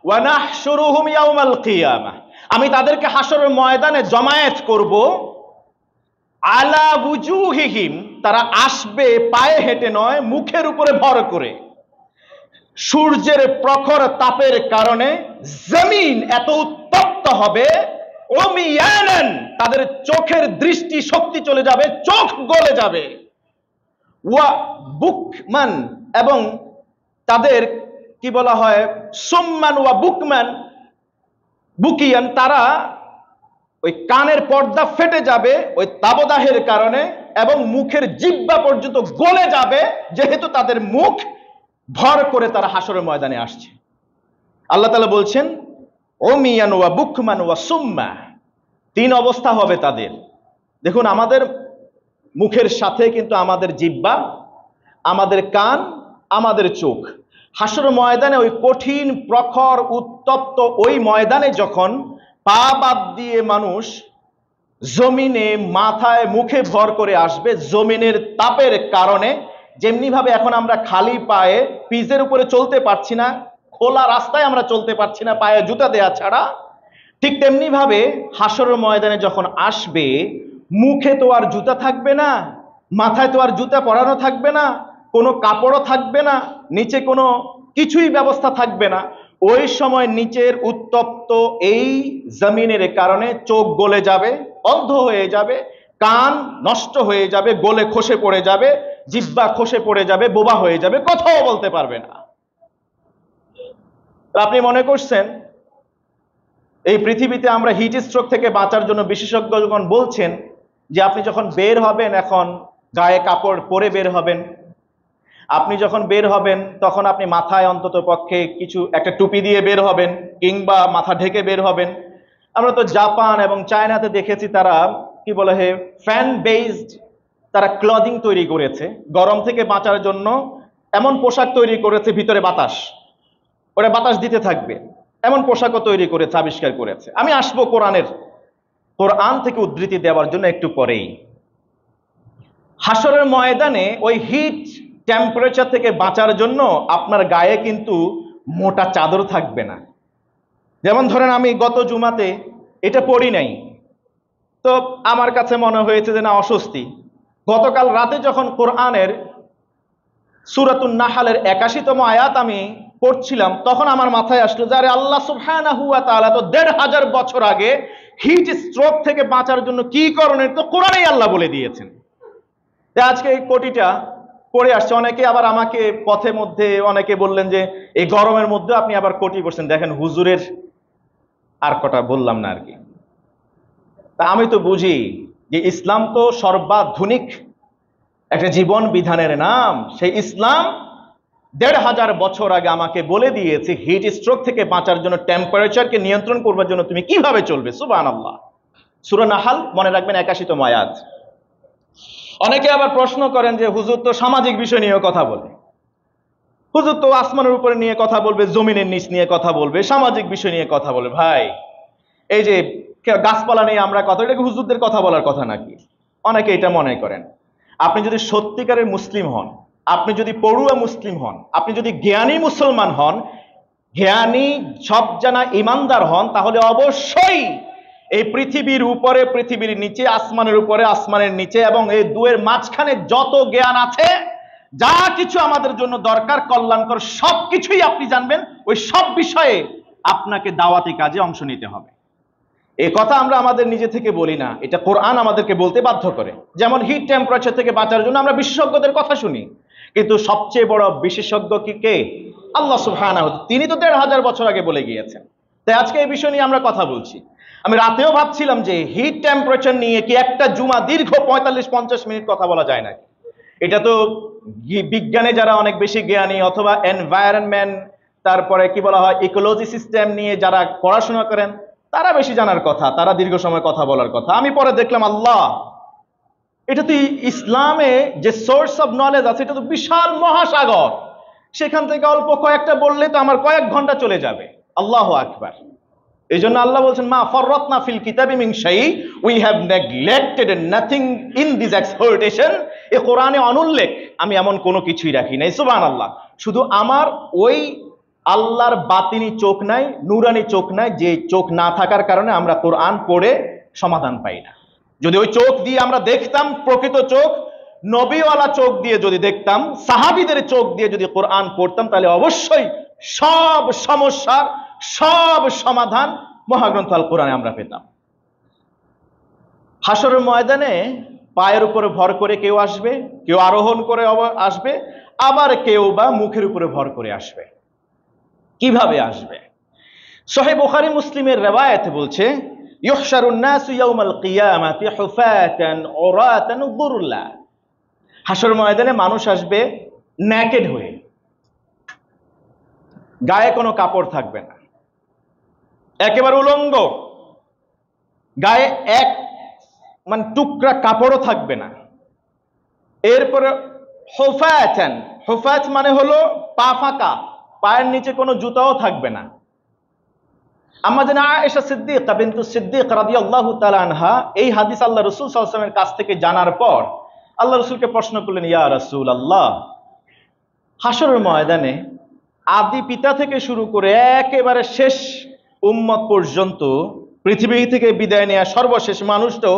ওয়া নাহশুরুহুম ইয়াউমাল কিয়ামাহ, আমি তাদেরকে হাসরের ময়দানে জমায়েত করব, আলা ওয়ুজুহিহিম, তারা আসবে পায়ে হেঁটে নয়, মুখের উপরে ভর করে। সূর্যের প্রখর তাপের কারণে জমিন এত উত্তপ্ত হবে, উমিয়ানান, তাদের চোখের দৃষ্টি শক্তি চলে যাবে, চোখ গলে যাবে। ওয়া বুকমান, এবং তাদের কি বলা হয়, সুম্মান ওয়া বুকমান, বুকিয়ান, তারা ওই কানের পর্দা ফেটে যাবে ওই তাপদাহের কারণে, এবং মুখের জিহ্বা পর্যন্ত গলে যাবে, যেহেতু তাদের মুখ ভর করে তারা হাসরের ময়দানে আসছে। আল্লাহ তাআলা বলছেন, উমিয়ান ওয়া বুকমান ওয়া সুম্মা, 3 অবস্থা হবে তাদের। দেখুন, আমাদের মুখের সাথে কিন্তু আমাদের জিহ্বা, আমাদের কান, আমাদের চোখ। হাসরের ময়দানে ওই কঠিন প্রখর উত্তপ্ত ওই ময়দানে যখন পা বাদ দিয়ে মানুষ জমিনে মাথায় মুখে ভর করে আসবে, জমিনের তাপের কারণে, যেমনি ভাবে এখন আমরা খালি পায়ে পিচের উপরে চলতে পারছি না, খোলা রাস্তায় আমরা চলতে পারছি না পায়ে জুতা দেয়া ছাড়া। ঠিক তেমনি ভাবে হাসরের ময়দানে যখন আসবে, মুখে তো আর জুতা থাকবে না, মাথায় তো আর জুতা পরানো থাকবে না, কোনো কাপড়ও থাকবে না, নিচে কোনো কিছুই ব্যবস্থা থাকবে না। ওই সময় নিচের উত্তপ্ত এই জমিনের কারণে চোখ গলে যাবে, অন্ধ হয়ে যাবে, কান নষ্ট হয়ে যাবে, গলে খসে পড়ে যাবে, জিহ্বা খসে পড়ে যাবে, বোবা হয়ে যাবে, কথাও বলতে পারবে না। আপনি মনে করছেন এই পৃথিবীতে আমরা হিট স্ট্রোক থেকে বাঁচার জন্য বিশেষজ্ঞ যখন বলছেন যে আপনি যখন বের হবেন এখন গায়ে কাপড় পরে বের হবেন, আপনি যখন বের হবেন তখন আপনি মাথায় অন্তত পক্ষে কিছু একটা টুপি দিয়ে বের হবেন কিংবা মাথা ঢেকে বের হবেন। আমরা তো জাপান এবং চায়নাতে দেখেছি তারা কি বলে হে ফ্যান বেসড তারা ক্লদিং তৈরি করেছে, গরম থেকে বাঁচার জন্য এমন পোশাক তৈরি করেছে ভিতরে বাতাস, ওরা বাতাস দিতে থাকবে, এমন পোশাকও তৈরি করেছে, আবিষ্কার করেছে। আমি আসবো কোরআন থেকে উদ্ধৃতি দেওয়ার জন্য একটু পরেই। হাসরের ময়দানে ওই হিট টেম্পারেচার থেকে বাঁচার জন্য আপনার গায়ে কিন্তু মোটা চাদর থাকবে না। যেমন ধরেন আমি গত জুমাতে এটা পড়ি নাই, তো আমার কাছে মনে হয়েছে যে না অস্বস্তি। গতকাল রাতে যখন কোরআনের সূরাতুন নাহলের ৮১তম আয়াত আমি পড়ছিলাম তখন আমার মাথায় আসলো যে আরে আল্লাহ সুবহানাহু ওয়া তাআলা তো ১৫০০ বছর আগে হিট স্ট্রোক থেকে বাঁচার জন্য কি করণীয় তো কোরআনেই আল্লাহ বলে দিয়েছেন। আজকে এই কোটিটা পড়ে আসছে, অনেকে আবার আমাকে পথে মধ্যে অনেকে বললেন যে এই গরমের মধ্যে আপনি আবার কোটি পড়ছেন, দেখেন হুজুরের আর কটা বললাম না আর কি। তা আমি তো বুঝি যে ইসলাম তো সর্বাধুনিক একটা জীবন বিধানের নাম। সেই ইসলাম ১৫০০ বছর আগে আমাকে বলে দিয়েছে হিট স্ট্রোক থেকে বাঁচার জন্য টেম্পারেচারকে নিয়ন্ত্রণ করবার জন্য তুমি কিভাবে চলবে। সুবহানাল্লাহ। সূরা নাহল মনে রাখবেন ৮১তম আয়াত। অনেকে আবার প্রশ্ন করেন যে হুজুর তো সামাজিক বিষয় নিয়ে কথা বলে, হুজুর তো আসমানের উপরে নিয়ে কথা বলবে, জমিনের নিচ নিয়ে কথা বলবে, সামাজিক বিষয় নিয়ে কথা বলবে। ভাই এই যে গাছপালা নিয়ে আমরা কথা, এটা কি হুজুরদের কথা বলার কথা নাকি? অনেকে এটা মনে করেন। আপনি যদি সত্যিকারের মুসলিম হন, আপনি যদি পড়ুয়া মুসলিম হন, আপনি যদি জ্ঞানী মুসলমান হন, জ্ঞানী সব জানা ইমানদার হন, তাহলে অবশ্যই এই পৃথিবীর উপরে, পৃথিবীর নিচে, আসমানের উপরে, আসমানের নিচে এবং এই দুয়ের মাঝখানে যত জ্ঞান আছে, যা কিছু আমাদের জন্য দরকার কল্যাণকর সবকিছুই আপনি জানবেন। ওই সব বিষয়ে আপনাকে দাওয়াতি কাজে অংশ নিতে হবে। এই কথা আমরা আমাদের নিজে থেকে বলি না, এটা কোরআন আমাদেরকে বলতে বাধ্য করে। যেমন হিট টেম্পারেচার থেকে বাঁচার জন্য আমরা বিশেষজ্ঞদের কথা শুনি, কিন্তু সবচেয়ে বড় বিশেষজ্ঞ কি কে? আল্লাহ সুবহানাহু ওয়া তাআলা। তিনি তো ১৫০০ বছর আগে বলে গিয়েছেন। তাই আজকে এই বিষয় নিয়ে আমরা কথা বলছি। আমি রাতেও ভাবছিলাম যে হিট টেম্পারেচার নিয়ে কি একটা জুমা দীর্ঘ ৪৫-৫০ মিনিট কথা বলা যায় নাকি। এটা তো বিজ্ঞানে যারা অনেক বেশি জ্ঞানী অথবা এনভায়রনমেন্ট, তারপরে কি বলা হয় ইকোলজি সিস্টেম নিয়ে যারা পড়াশোনা করেন তারা বেশি জানার কথা, তারা দীর্ঘ সময় কথা বলার কথা। আমি পরে দেখলাম আল্লাহ, এটা তো ইসলামে যে সোর্স অফ নলেজ আছে এটা তো বিশাল মহাসাগর, সেখান থেকে অল্প কয়েকটা বললে তো আমার কয়েক ঘন্টা চলে যাবে। আল্লাহু আকবার। এই জন্য আল্লাহ বলছেন মা ফাররাতনা ফিল কিতাবি মিন শাই, we have neglected nothing in this exhortation. এই কোরআনে অনুল্লেখ আমি এমন কোনো কিছুই রাখি নাই। সুবহানাল্লাহ। শুধু আমার ওই আল্লাহর বাতিনি চোখ নাই, নুরানি চোখ নাই, যে চোখ না থাকার কারণে আমরা কোরআন পড়ে সমাধান পাই না। যদি ওই চোখ দিয়ে আমরা দেখতাম, প্রকৃত চোখ নবীওয়ালা চোখ দিয়ে যদি দেখতাম, সাহাবীদের চোখ দিয়ে যদি কোরআন পড়তাম, তাহলে অবশ্যই সব সমস্যার সব সমাধান মহাগ্রন্থ আল কোরআনে আমরা পেতাম। হাসরের ময়দানে পায়ের উপরে ভর করে কেউ আসবে, কেউ আরোহণ করে আসবে, আবার কেউ বা মুখের উপরে ভর করে আসবে। কিভাবে আসবে? সহিহ বুখারী মুসলিমের রিওয়ায়াতে বলছে ইউহশারুন নাসু ইয়াউমাল কিয়ামাতি হুফাতান উরাতান গুরলা। হাসর ময়দানে মানুষ আসবে নেকেড হয়ে, গায়ে কোনো কাপড় থাকবে না, একেবারে উলঙ্গ, গায়ে এক মানে টুকরা কাপড়ও থাকবে না। এরপরে হুফাতান, হুফাত মানে হলো পা ফাঁকা, পায়ের নিচে কোনো জুতাও থাকবে না। আমাদের আয়েশা সিদ্দিকা বিনতু সিদ্দিক রাদিয়াল্লাহু তাআলা আনহা এই হাদিস আল্লাহ রাসূল সাল্লাল্লাহু আলাইহি ওয়াসাল্লামের কাছ থেকে জানার পর আল্লাহ রাসূলকে প্রশ্ন করলেন, ইয়া রাসূলুল্লাহ, হাসরের ময়দানে আদি পিতা থেকে শুরু করে একেবারে শেষ উম্মত পর্যন্ত, পৃথিবী থেকে বিদায় নেওয়া সর্বশেষ মানুষটাও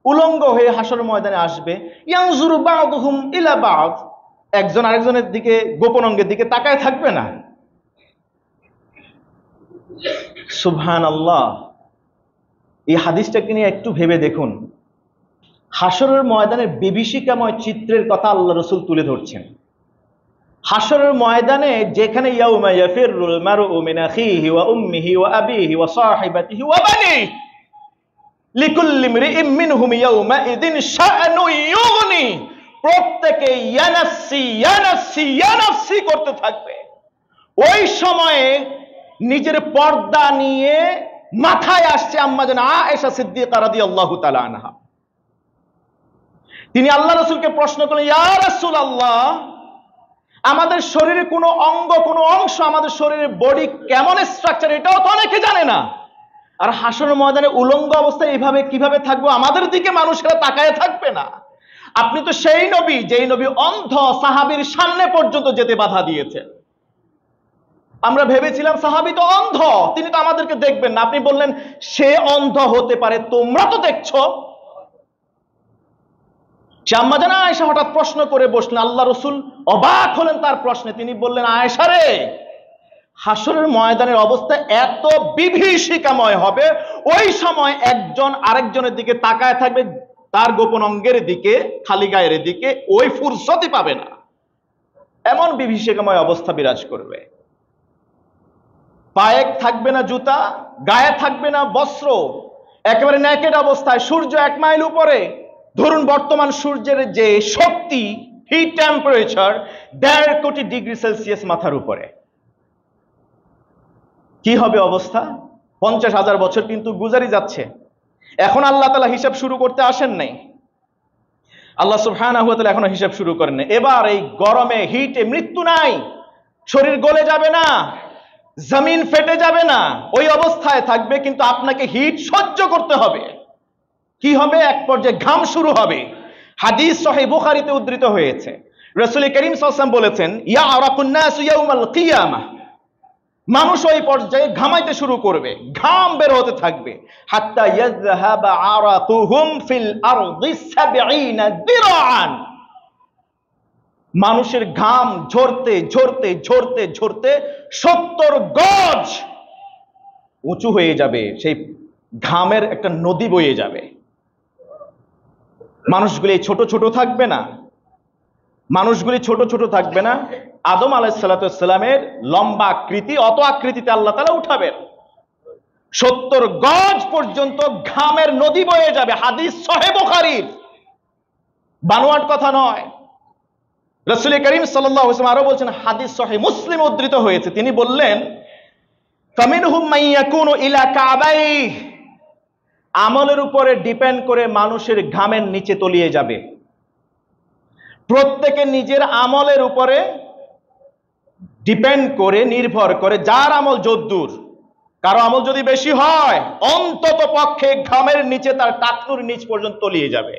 উলঙ্গ হয়ে হাসর ময়দানে আসবে। ইয়ানজুরু বা'দুহুম ইলা বা'দ, একজন আরেকজনের দিকে, গোপন অঙ্গের দিকে তাকায় থাকবে না। সুবহানাল্লাহ। এই হাদিসটাকে নিয়ে একটু ভেবে দেখুন। হাসরের ময়দানের বিভীষিকাময় চিত্রের কথা আল্লাহ রাসূল তুলে ধরছেন। হাসরের ময়দানে যেখানে ইয়াউমা ইয়াফিরুল মারউ মিন আখিহি ওয়া উম্মিহি ওয়া আবিহি ওয়া সাহিবাতিহি ওয়া বানিহি লিকুল্লি ইমরিইম মিনহুম ইয়াউমা ইযিন শাআনু ইউগনি, প্রত্যেকে ইয়া নাফসি ইয়া নাফসি ইয়া নাফসি করতে থাকবে। ওই সময়ে নিজের পর্দা নিয়ে মাথায় আসছে আম্মা জান আয়েশা সিদ্দিকা রাদিয়াল্লাহু তাআলা আনহা। তিনি আল্লাহ রাসূলকে প্রশ্ন করলেন, ইয়া রাসূলুল্লাহ, আমাদের শরীরে কোনো অঙ্গ, কোনো অংশ, আমাদের শরীরের বডি কেমন স্ট্রাকচার, এটাও তো অনেকে জানে না। আর হাসরের ময়দানে উলঙ্গ অবস্থায় এইভাবে কিভাবে থাকবো? আমাদের দিকে মানুষেরা তাকায় থাকবে না। আপনি তো সেই নবী, যেই নবী অন্ধ সাহাবীর সামনে পর্যন্ত যেতে বাধা দিয়েছেন। আমরা ভেবেছিলাম সাহাবী তো অন্ধ, তিনি তো আমাদেরকে দেখবেন না। আপনি বললেন সে অন্ধ হতে পারে, তোমরা তো দেখছো। আম্মা জান আয়েশা হঠাৎ প্রশ্ন করে বসলেন। আল্লাহ রাসূল অবাক হলেন তার প্রশ্নে। তিনি বললেন, আয়েশা রে, হাসরের ময়দানের অবস্থা এত বিভীষিকাময় হবে, ওই সময় একজন আরেকজনের দিকে তাকায় থাকবে, তার গোপন অঙ্গের দিকে, খালি গায়ের দিকে, ওই ফুরসতই পাবে না। এমন বিভীষিকাময় অবস্থা বিরাজ করবে। পায়ে থাকবে না জুতা, গায়ে থাকবে না বস্ত্র, একেবারে নেকেড অবস্থায়, সূর্য 1 মাইল উপরে। ধরুন বর্তমান সূর্যের যে শক্তি, হিট টেম্পারেচার 1.5 কোটি ডিগ্রি সেলসিয়াস মাথার উপরে। কি হবে অবস্থা? 50,000 বছর কিন্তু গুজারি যাচ্ছে। এখন আল্লাহ তাআলা হিসাব শুরু করতে আসেন নাই। আল্লাহ সুবহানাহু ওয়া তাআলা এখনো হিসাব শুরু করেন নাই। এবার এই গরমে, হিটে মৃত্যু নাই, শরীর গলে যাবে না, জমিন ফেটে যাবে না, ওই অবস্থায় থাকবে। কিন্তু আপনাকে হিট সহ্য করতে হবে। কি হবে? এক পর্যায়ে ঘাম শুরু হবে। হাদিস সহিহ বুখারীতে উদ্ধৃত হয়েছে, রাসূল করিম সাল্লাল্লাহু আলাইহি ওয়াসাল্লাম বলেছেন, ইয়ারাকুন নাস ইয়াউমাল কিয়ামাহ, মানুষ ওই পর্যায়ে ঘামাইতে শুরু করবে, ঘাম বের হতে থাকবে। হাত্তা ইয়াযহাবা আরাকুহুম ফিল আরদি 70 দিরাআন, মানুষের ঘাম ঝরতে ঝরতে ঝরতে ঝরতে 70 গজ উঁচু হয়ে যাবে। সেই ঘামের একটা নদী বয়ে যাবে। মানুষগুলি ছোট ছোট থাকবে না, মানুষগুলি ছোট ছোট থাকবে না। আদম আলাইহিস সালামের লম্বা আকৃতি, অত আকৃতিতে আল্লাহ তাআলা উঠাবেন। 70 গজ পর্যন্ত ঘামের নদী বয়ে যাবে। হাদিস সহিহ বুখারীর, বানোয়াট কথা নয়। রাসূল করিম সাল্লাল্লাহু আলাইহি ওয়াসাল্লাম আরো বলছেন, হাদিস সহিহ মুসলিম উদ্ধৃত হয়েছে, তিনি বললেন, ফামিনহুম মান ইয়াকুনু ইলা কাবাইহি, আমলের উপরে ডিপেন্ড করে মানুষের ঘামের নিচে তলিয়ে যাবে। প্রত্যেকে নিজের আমলের উপরে ডিপেন্ড করে, নির্ভর করে, যার আমল যদ্দূর, কারো আমল যদি বেশি হয় অন্তত পক্ষে ঘামের নিচে তার টাকনুর নিচ পর্যন্ত তলিয়ে যাবে।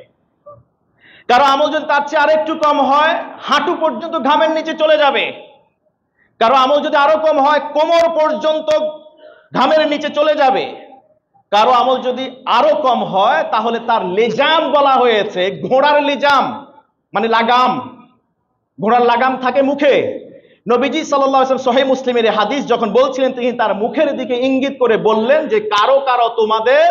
কারো আমল যদি তার চেয়ে আরেকটু কম হয় হাঁটু পর্যন্ত ঘামের নিচে চলে যাবে। কারো আমল যদি আরো কম হয় কোমর পর্যন্ত ঘামের নিচে চলে যাবে। কারো আমল যদি আরো কম হয় তাহলে তার লেজাম বলা হয়েছে, ঘোড়ার লেজাম মানে লাগাম, ঘোড়ার লাগাম থাকে মুখে। নবীজি সাল্লাল্লাহু আলাইহি ওয়াসাল্লাম সহিহ মুসলিমের হাদিস যখন বলছিলেন, তিনি তার মুখের দিকে ইঙ্গিত করে বললেন যে কারো কারো তোমাদের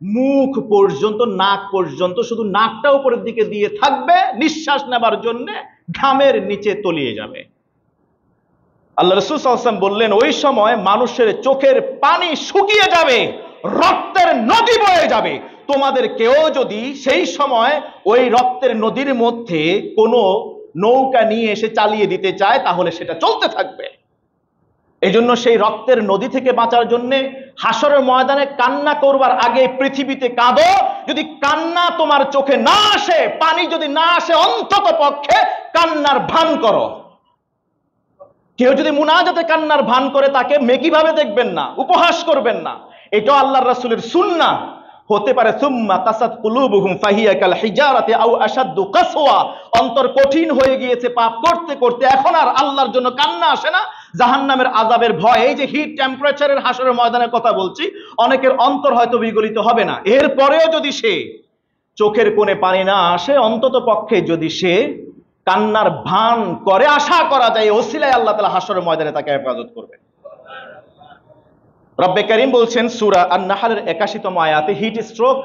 মুখ পর্যন্ত, নাক পর্যন্ত, শুধু নাকটা উপরের দিকে দিয়ে থাকবে, নিঃশ্বাস নেবার জন্য ঘামের নিচে তলিয়ে যাবে। আল্লাহ রাসূল সাল্লাল্লাহু আলাইহি ওয়াসাল্লাম বললেন, ওই সময় মানুষের চোখের পানি শুকিয়ে যাবে, রক্তের নদী বয়ে যাবে। তোমাদের কেউ যদি সেই সময় ওই রক্তের নদীর মধ্যে কোনো নৌকা নিয়ে এসে চালিয়ে দিতে চায় তাহলে সেটা চলতে থাকবে। এই জন্য সেই রক্তের নদী থেকে বাঁচার জন্য হাসরের ময়দানে কান্না করবার আগে পৃথিবীতে কাঁদো। যদি কান্না তোমার চোখে না আসে, পানি যদি না আসে, অন্তত পক্ষে কান্নার ভান করো। কেউ যদি মুনাজাতে কান্নার ভান করে তাকে মেকি ভাবে দেখবেন না, উপহাস করবেন না। এটা আল্লাহর রাসূলের সুন্নাহ। হতে পারে সুম্মা কাসাত কুলুবুহুম ফাহিয়া কাল হিজারাতি আও আশাদ্দু কাসওয়া, অন্তর কঠিন হয়ে গিয়েছে পাপ করতে করতে, এখন আর আল্লাহর জন্য কান্না আসে না, জাহান্নামের আযাবের ভয়। এই যে হিট টেম্পারেচারের হাসরের ময়দানের কথা বলছি, অনেকের অন্তর হয়তো বিগলিত হবে না, এরপরেও যদি সে চোখের কোণে পানি না আসে, অন্তত পক্ষে যদি সে কান্নার ভান করে, আশা করা যায় ওসিলায় আল্লাহ তাআলা হাসরের ময়দানে তাকে হেফাজত করবে। রব্বে কারীম বলছেন সূরা আন-নাহলের 81তম আয়াতে, হিট স্ট্রোক,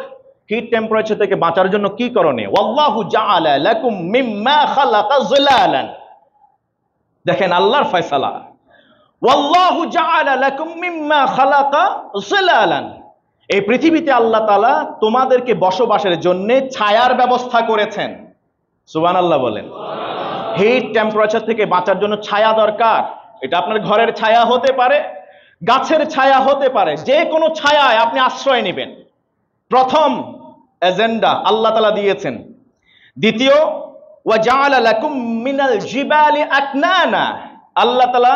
হিট টেম্পারেচার থেকে বাঁচার জন্য কি করণীয়? ওয়াল্লাহু জাআলা লাকুম মিম্মা খালাকা যিলালান। দেখেন আল্লাহর ফয়সালা, ওয়াল্লাহু জাআলা লাকুম মিম্মা খালাকা যিলালান। এই পৃথিবীতে আল্লাহ তাআলা তোমাদেরকে বসবাসের জন্য ছায়ার ব্যবস্থা করেছেন। সুবহানাল্লাহ বলেন। হিট টেম্পারেচার থেকে বাঁচার জন্য ছায়া দরকার। এটা আপনার ঘরের ছায়া হতে পারে, গাছের ছায়া হতে পারে, যে কোনো ছায়ায় আপনি আশ্রয় নেবেন। প্রথম এজেন্ডা আল্লাহ তাআলা দিয়েছেন। দ্বিতীয়, ওয়া জাআলা লাকুম মিনাল জিবালি আকনানা, আল্লাহ তাআলা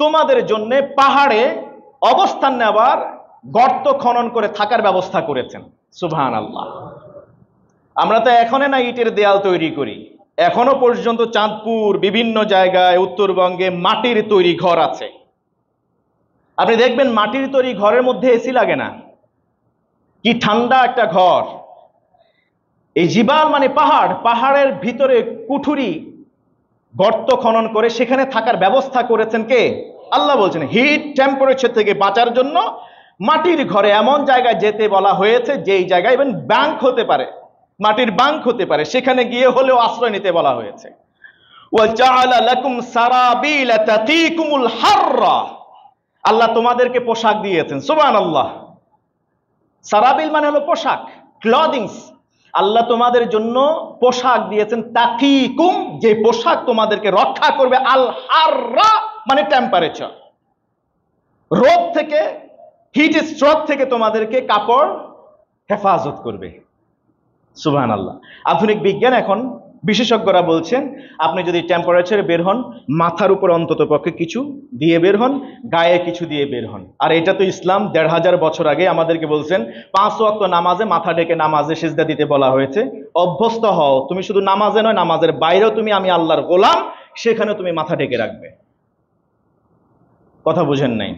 তোমাদের জন্য পাহাড়ে অবস্থান নেওয়ার, গর্ত খনন করে থাকার ব্যবস্থা করেছেন। সুবহানাল্লাহ। আমরা তো এখনো না ইটের দেয়াল তৈরি করি, এখনো পর্যন্ত চাঁদপুর, বিভিন্ন জায়গায় উত্তরবঙ্গে মাটির তৈরি ঘর আছে। আপনি দেখবেন মাটির তৈরি ঘরের মধ্যে এসি লাগে না, কি ঠান্ডা একটা ঘর। এই জিবাল মানে পাহাড়, পাহাড়ের ভিতরে কুঠুরি গর্ত খনন করে সেখানে থাকার ব্যবস্থা করেছেন কে? আল্লাহ বলছেন। হিট টেম্পারেচার থেকে বাঁচার জন্য মাটির ঘরে এমন জায়গায় যেতে বলা হয়েছে, যেই জায়গায় ইভেন ব্যাংক হতে পারে, মাটির ব্যাংক হতে পারে, সেখানে গিয়ে হলেও আশ্রয় নিতে বলা হয়েছে। ওয়া জাআলা লাকুম সারাবিলা তাকিকুমুল হাররা, আল্লাহ তোমাদেরকে পোশাক দিয়েছেন। সুবহানাল্লাহ। সারাবিল মানে হলো পোশাক, ক্লদিংস। আল্লাহ তোমাদের জন্য পোশাক দিয়েছেন, তাকিকুম, যে পোশাক তোমাদেরকে রক্ষা করবে, আল হাররা মানে টেম্পারেচার, রোদ থেকে, হিট স্ট্রোক থেকে তোমাদেরকে কাপড় হেফাজত করবে। সুবহানাল্লাহ। আধুনিক বিজ্ঞান এখন বিশেষজ্ঞরা বলছেন, আপনি যদি টেম্পারেচারে বের হন, মাথার উপর অন্তত পক্ষে কিছু দিয়ে বের হন, গায়ে কিছু দিয়ে বের হন। আর এটা তো ইসলাম ১৫০০ বছর আগে আমাদেরকে বলছেন, ৫ ওয়াক্ত নামাজে মাথা ঢেকে নামাজে সিজদা দিতে বলা হয়েছে। অভ্যস্ত হও, তুমি শুধু নামাজে নয়, নামাজের বাইরেও তুমি আমি আল্লাহর গোলাম, সেখানে তুমি মাথা ঢেকে রাখবে। কথা বুঝেন নাই?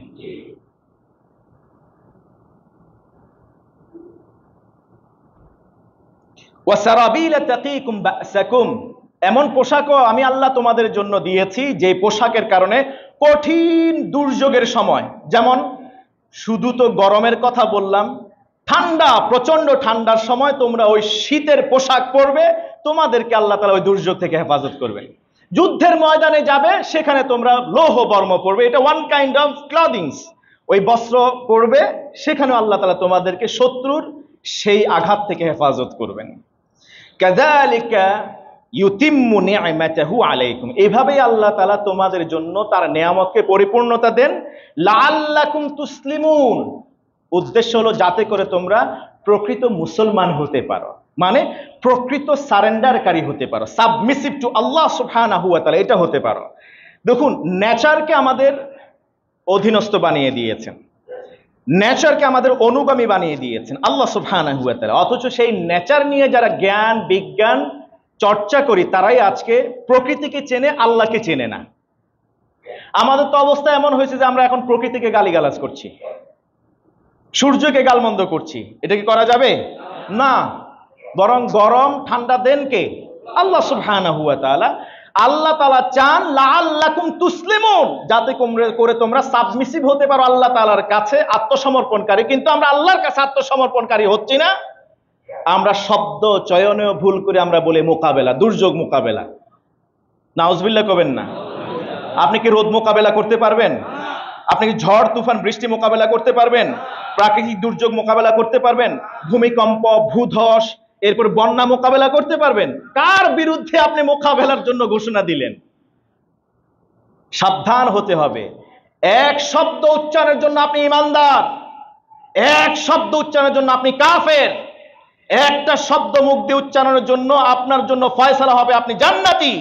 ওয়াসারাবিলা তাকিকুম বাসাকুম, এমন পোশাকও আমি আল্লাহ তোমাদের জন্য দিয়েছি, যে পোশাকের কারণে কঠিন দুর্যোগের সময়, যেমন শুধু তো গরমের কথা বললাম, ঠান্ডা, প্রচন্ড ঠান্ডার সময় তোমরা ওই শীতের পোশাক পরবে, তোমাদেরকে আল্লাহ তাআলা ওই দুর্যোগ থেকে হেফাজত করবে। যুদ্ধের ময়দানে যাবে, সেখানে তোমরা লৌহ বর্ম পরবে, এটা ওয়ান কাইন্ড অফ ক্লদিংস, ওই বস্ত্র পরবে, সেখানেও আল্লাহ তাআলা তোমাদেরকে শত্রুর সেই আঘাত থেকে হেফাজত করবেন। কাযালিকা ইউতিম্মু নি'মাতাহু আলাইকুম, এভাবেই আল্লাহ তাআলা তোমাদের জন্য তার নিয়ামতকে পরিপূর্ণতা দেন। লাআল্লাকুম তুসলিমুন, উদ্দেশ্য হলো যাতে করে তোমরা প্রকৃত মুসলমান হতে পারো, মানে প্রকৃত সারেন্ডারকারী হতে পারো, সাবমিসিভ টু আল্লাহ সুবহানাহু ওয়া তাআলা, এটা হতে পারো। দেখুন, নেচারকে আমাদের অধীনস্থ বানিয়ে দিয়েছেন, নেচারকে আমাদের অনুগামী বানিয়ে দিয়েছেন আল্লাহ সুবহানাহু ওয়া তাআলা। অথচ সেই নেচার নিয়ে যারা জ্ঞান বিজ্ঞান চর্চা করি, তারাই আজকে প্রকৃতিকে চেনে, আল্লাহকে চেনে না। আমাদের তো অবস্থা এমন হয়েছে যে আমরা এখন প্রকৃতিকে গালিগালাজ করছি, সূর্যকে গালমন্দ করছি। এটা কি করা যাবে? না। বরং গরম ঠান্ডা দেন কে? আল্লাহ সুবহানাহু ওয়া তাআলা। আল্লাহ তাআলা চান লাআল্লাকুম তুসলিমুন, যাতে করে তোমরা সাবমিসিভ হতে পারো আল্লাহ তাআলার কাছে, আত্মসমর্পণকারী। কিন্তু আমরা আল্লাহর কাছে আত্মসমর্পণকারী হচ্ছি না, আমরা শব্দ চয়নেও ভুল করে আমরা বলি মোকাবেলা, দুর্যোগ মোকাবেলা। নাউজুবিল্লাহ কবেন না। আপনি কি রোদ মোকাবেলা করতে পারবেন? আপনি কি ঝড় তুফান বৃষ্টি মোকাবেলা করতে পারবেন? প্রাকৃতিক দুর্যোগ মোকাবেলা করতে পারবেন? ভূমিকম্প, ভূধস, এরপর বন্যা মোকাবেলা করতে পারবেন? কার বিরুদ্ধে আপনি মোকাবেলার জন্য ঘোষণা দিলেন? সাবধান হতে হবে। এক শব্দ উচ্চারণের জন্য আপনি ঈমানদার, এক শব্দ উচ্চারণের জন্য আপনি কাফের, একটা শব্দ মুখ দিয়ে উচ্চারণের জন্য আপনার জন্য ফয়সালা হবে আপনি জান্নাতি,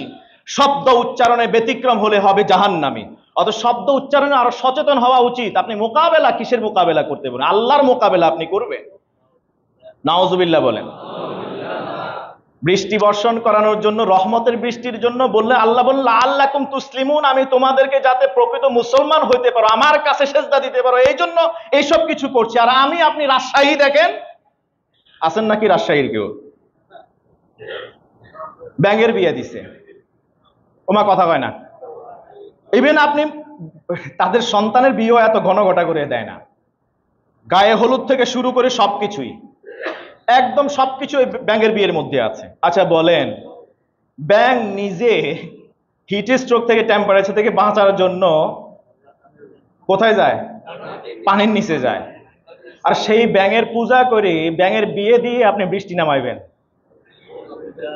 শব্দ উচ্চারণে ব্যতিক্রম হলে হবে জাহান্নামী। অত শব্দ উচ্চারণে আরো সচেতন হওয়া উচিত। আপনি মোকাবেলা কিসের মোকাবেলা করতে পারেন? আল্লাহর মোকাবেলা আপনি করবেন। নাউজুবিল্লাহ বলেন। বৃষ্টি বর্ষণ করানোর জন্য, রহমতের বৃষ্টির জন্য বললে আল্লাহ বললেন লাআল্লাকুম তুসলিমুন, আমি তোমাদেরকে যাতে প্রকৃত মুসলমান হইতে পারো, আমার কাছে সেজদা দিতে পারো, এই জন্য এইসব কিছু করছি। আর আপনি রাজশাহী দেখেন, আছেন নাকি রাজশাহীর কেউ? ব্যাঙের বিয়ে দিছে, ওমা কথা কয় না। ইভেন আপনি তাদের সন্তানের বিয়েও এত ঘন ঘটা করে দেয় না, গায়ে হলুদ থেকে শুরু করে সবকিছুই, একদম সবকিছু ব্যাঙের বিয়ের মধ্যে আছে। আচ্ছা বলেন, ব্যাঙ নিজে হিট স্ট্রোক থেকে, টেম্পারেচার থেকে বাঁচার জন্য কোথায় যায়? পানির নিচে যায়। আর সেই ব্যাঙের পূজা করে, ব্যাঙের বিয়ে দিয়ে আপনি বৃষ্টি নামাইবেন?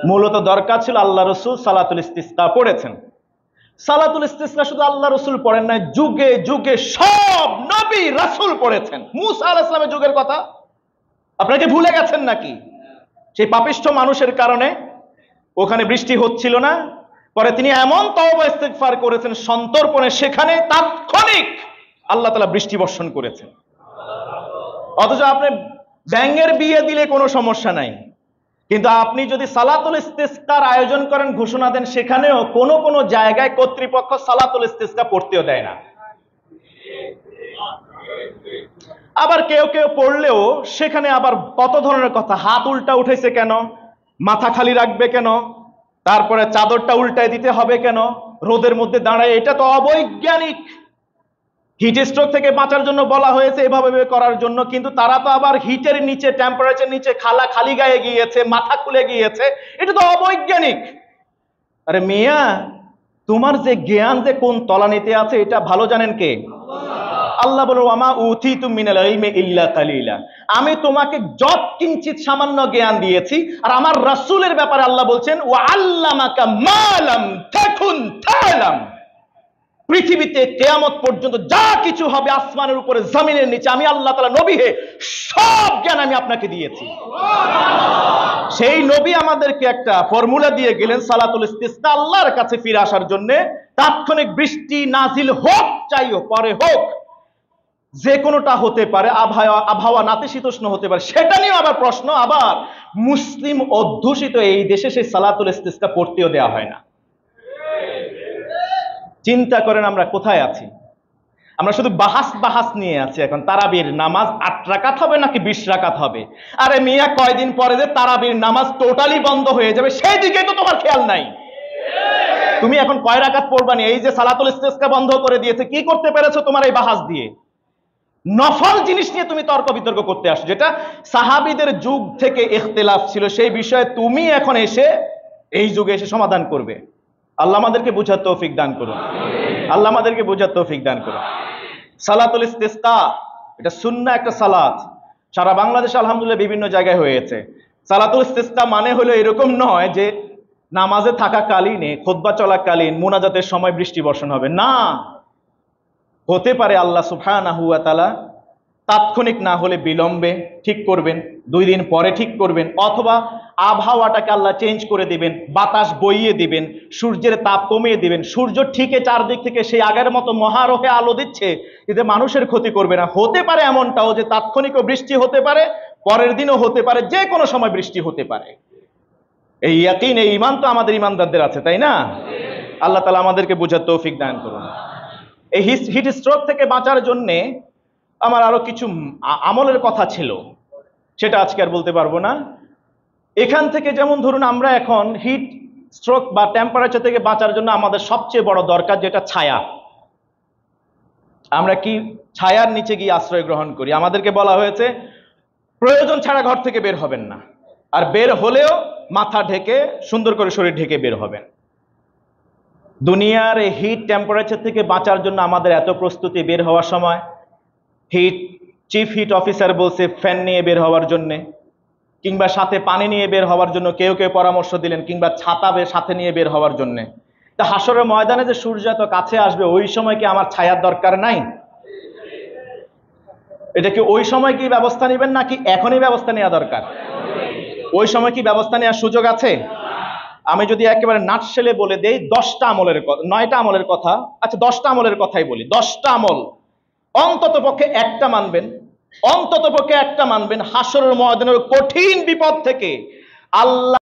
মূলত দরকার ছিল আল্লাহ রসুল সালাতুল ইস্তিসকা পড়েছেন। সালাতুল ইস্তিসকা শুধু আল্লাহ রসুল পড়েন নাই, যুগে যুগে সব নবী রাসূল পড়েছেন। মুসা আলাইহিস সালামের যুগের কথা আপনাকে ভুলে গেছেন নাকি? সেই পাপিষ্ঠ মানুষের কারণে ওখানে বৃষ্টি হচ্ছিল না, পরে তিনি এমন তওবা ইস্তিগফার করেছেন সন্তর্পণে, সেখানে তাৎক্ষণিক আল্লাহ তাআলা বৃষ্টি বর্ষণ করেছেন। অথচ আপনি ব্যাঙের বিয়ে দিলে কোনো সমস্যা নাই, কিন্তু আপনি যদি সালাতুল ইস্তিসকার আয়োজন করেন, ঘোষণা দেন, সেখানেও কোন কোন জায়গায় কর্তৃপক্ষ সালাতুল ইস্তিসকা পড়তেও দেয় না। আবার কেউ কেউ পড়লেও সেখানে আবার কত ধরনের কথা, হাত উল্টা উঠেছে কেন, মাথা খালি রাখবে কেন, তারপরে চাদরটা উল্টায় দিতে হবে কেন, রোদের মধ্যে দাঁড়ায়, এটা তো অবৈজ্ঞানিক। হিট স্ট্রোক থেকে বাঁচার জন্য বলা হয়েছে এভাবে করার জন্য, কিন্তু তারা তো আবার হিটের নিচে, টেম্পারেচার নিচে খালি গায়ে গিয়েছে, মাথা খুলে গিয়েছে, এটা তো অবৈজ্ঞানিক। আরে মিয়া, তোমার যে জ্ঞান যে কোন তলানিতে আছে এটা ভালো জানেন কে? আল্লাহ বলেন ওয়ামা উতিতুম মিনাল ইলমি ইল্লা কালিলা, আমি তোমাকে যত কিঞ্চিত সামান্য জ্ঞান দিয়েছি। আর আমার রাসূলের ব্যাপারে আল্লাহ বলছেন ওয়া আল্লামাকা মা লাম তাকুন তা'লাম, পৃথিবীতে কিয়ামত পর্যন্ত যা কিছু হবে আসমানের উপরে জমিনের নিচে, আমি আল্লাহ তাআলা নবী হে সব জ্ঞান আমি আপনাকে দিয়েছি। সেই নবী আমাদেরকে একটা ফর্মুলা দিয়ে গেলেন সালাতুল ইস্তিসকা, আল্লাহর কাছে ফিরে আসার জন্য। তাৎক্ষণিক বৃষ্টি নাজিল হোক চাইও, পরে হোক, যে কোনোটা হতে পারে, আবহাওয়া নাতিশীতোষ্ণ হতে পারে, সেটা নিয়ে আবার প্রশ্ন। আবার মুসলিম অধ্যুষিত এই দেশে সেই সালাতুল ইস্তিসকা পড়তেও দেওয়া হয় না। চিন্তা করেন আমরা কোথায় আছি? আমরা শুধু বাহাস নিয়ে আছি। এখন তারাবির নামাজ 8 রাকাত হবে নাকি 20 রাকাত হবে? আরে মিয়া, কয়দিন পরে যে তারাবির নামাজ টোটালি বন্ধ হয়ে যাবে সেই দিকে তো তোমার খেয়াল নাই। তুমি এখন কয় রাকাত পড়বানি? এই যে সালাতুল ইস্তিসকা বন্ধ করে দিয়েছে, কি করতে পেরেছো তোমার এই বাহাস দিয়ে? নফল জিনিস নিয়ে তুমি তর্ক বিতর্ক করতে আসো, যেটা সাহাবীদের যুগ থেকে ইখতিলাফ ছিল, সেই বিষয়ে তুমি এখন এসে এই যুগে এসে সমাধান করবে। আল্লাহ আমাদেরকে বুঝার তৌফিক দান করুন, আল্লাহ আমাদেরকে বুঝার তৌফিক দান করুন। সালাতুল ইস্তিসকা এটা সুন্নাহ একটা সালাত, সারা বাংলাদেশে আলহামদুলিল্লাহ বিভিন্ন জায়গায় হয়েছে। সালাতুল ইস্তিসকা মানে হলো এরকম নয় যে নামাজে থাকাকালীনে, খুতবা চলাকালীন, মুনাজাতের সময় বৃষ্টি বর্ষণ হবে না। হতে পারে আল্লাহ সুবহানাহু ওয়া তাআলা তাৎক্ষণিক না হলে বিলম্বে ঠিক করবেন, 2 দিন পরে ঠিক করবেন, অথবা আবহাওয়াটাকে আল্লাহ চেঞ্জ করে দিবেন, বাতাস বইয়ে দিবেন, সূর্যের তাপ কমিয়ে দিবেন, সূর্য ঠিকই চারদিক থেকে সেই আগের মতো মহারহে আলো দিচ্ছে, এতে মানুষের ক্ষতি করবে না। হতে পারে এমনটাও যে তাৎক্ষণিকও বৃষ্টি হতে পারে, পরের দিনও হতে পারে, যে কোনো সময় বৃষ্টি হতে পারে। এই ইয়াকিন, এই ঈমান তো আমাদের ঈমানদারদের আছে, তাই না? আল্লাহ তাআলা আমাদেরকে বুঝার তৌফিক দান করুন। এই হিট স্ট্রোক থেকে বাঁচার জন্য আমার আরো কিছু আমলের কথা ছিল, সেটা আজকে আর বলতে পারবো না। এখান থেকে যেমন ধরুন, আমরা এখন হিট স্ট্রোক বা টেম্পারেচার থেকে বাঁচার জন্য আমাদের সবচেয়ে বড় দরকার যেটা ছায়া। আমরা কি ছায়ার নিচে গিয়ে আশ্রয় গ্রহণ করি? আমাদেরকে বলা হয়েছে প্রয়োজন ছাড়া ঘর থেকে বের হবেন না, আর বের হলেও মাথা ঢেকে, সুন্দর করে শরীর ঢেকে বের হবেন। দুনিয়ার এই হিট টেম্পারেচার থেকে বাঁচার জন্য আমাদের এত প্রস্তুতি, বের হওয়ার সময় চিফ হিট অফিসার বলছে ফ্যান নিয়ে বের হওয়ার জন্য, কিংবা সাথে পানি নিয়ে বের হওয়ার জন্য কেউ কেউ পরামর্শ দিলেন, কিংবা ছাতা সাথে নিয়ে বের হওয়ার জন্য। তা হাসরের ময়দানে যে সূর্য এত কাছে আসবে, ওই সময় কি আমার ছায়ার দরকার নাই? এটা কি ওই সময় কি ব্যবস্থা নেবেন নাকি এখনই ব্যবস্থা নেওয়া দরকার? ওই সময় কি ব্যবস্থা নেওয়ার সুযোগ আছে? আমি যদি একেবারে নাটশেলে বলে দেই 10টা আমলের কথা, 9টা আমলের কথা, আচ্ছা 10টা আমলের কথাই বলি। 10টা আমল অন্তত পক্ষে একটা মানবেন, অন্ততপক্ষে একটা মানবেন, হাসরের ময়দানের কঠিন বিপদ থেকে আল্লাহ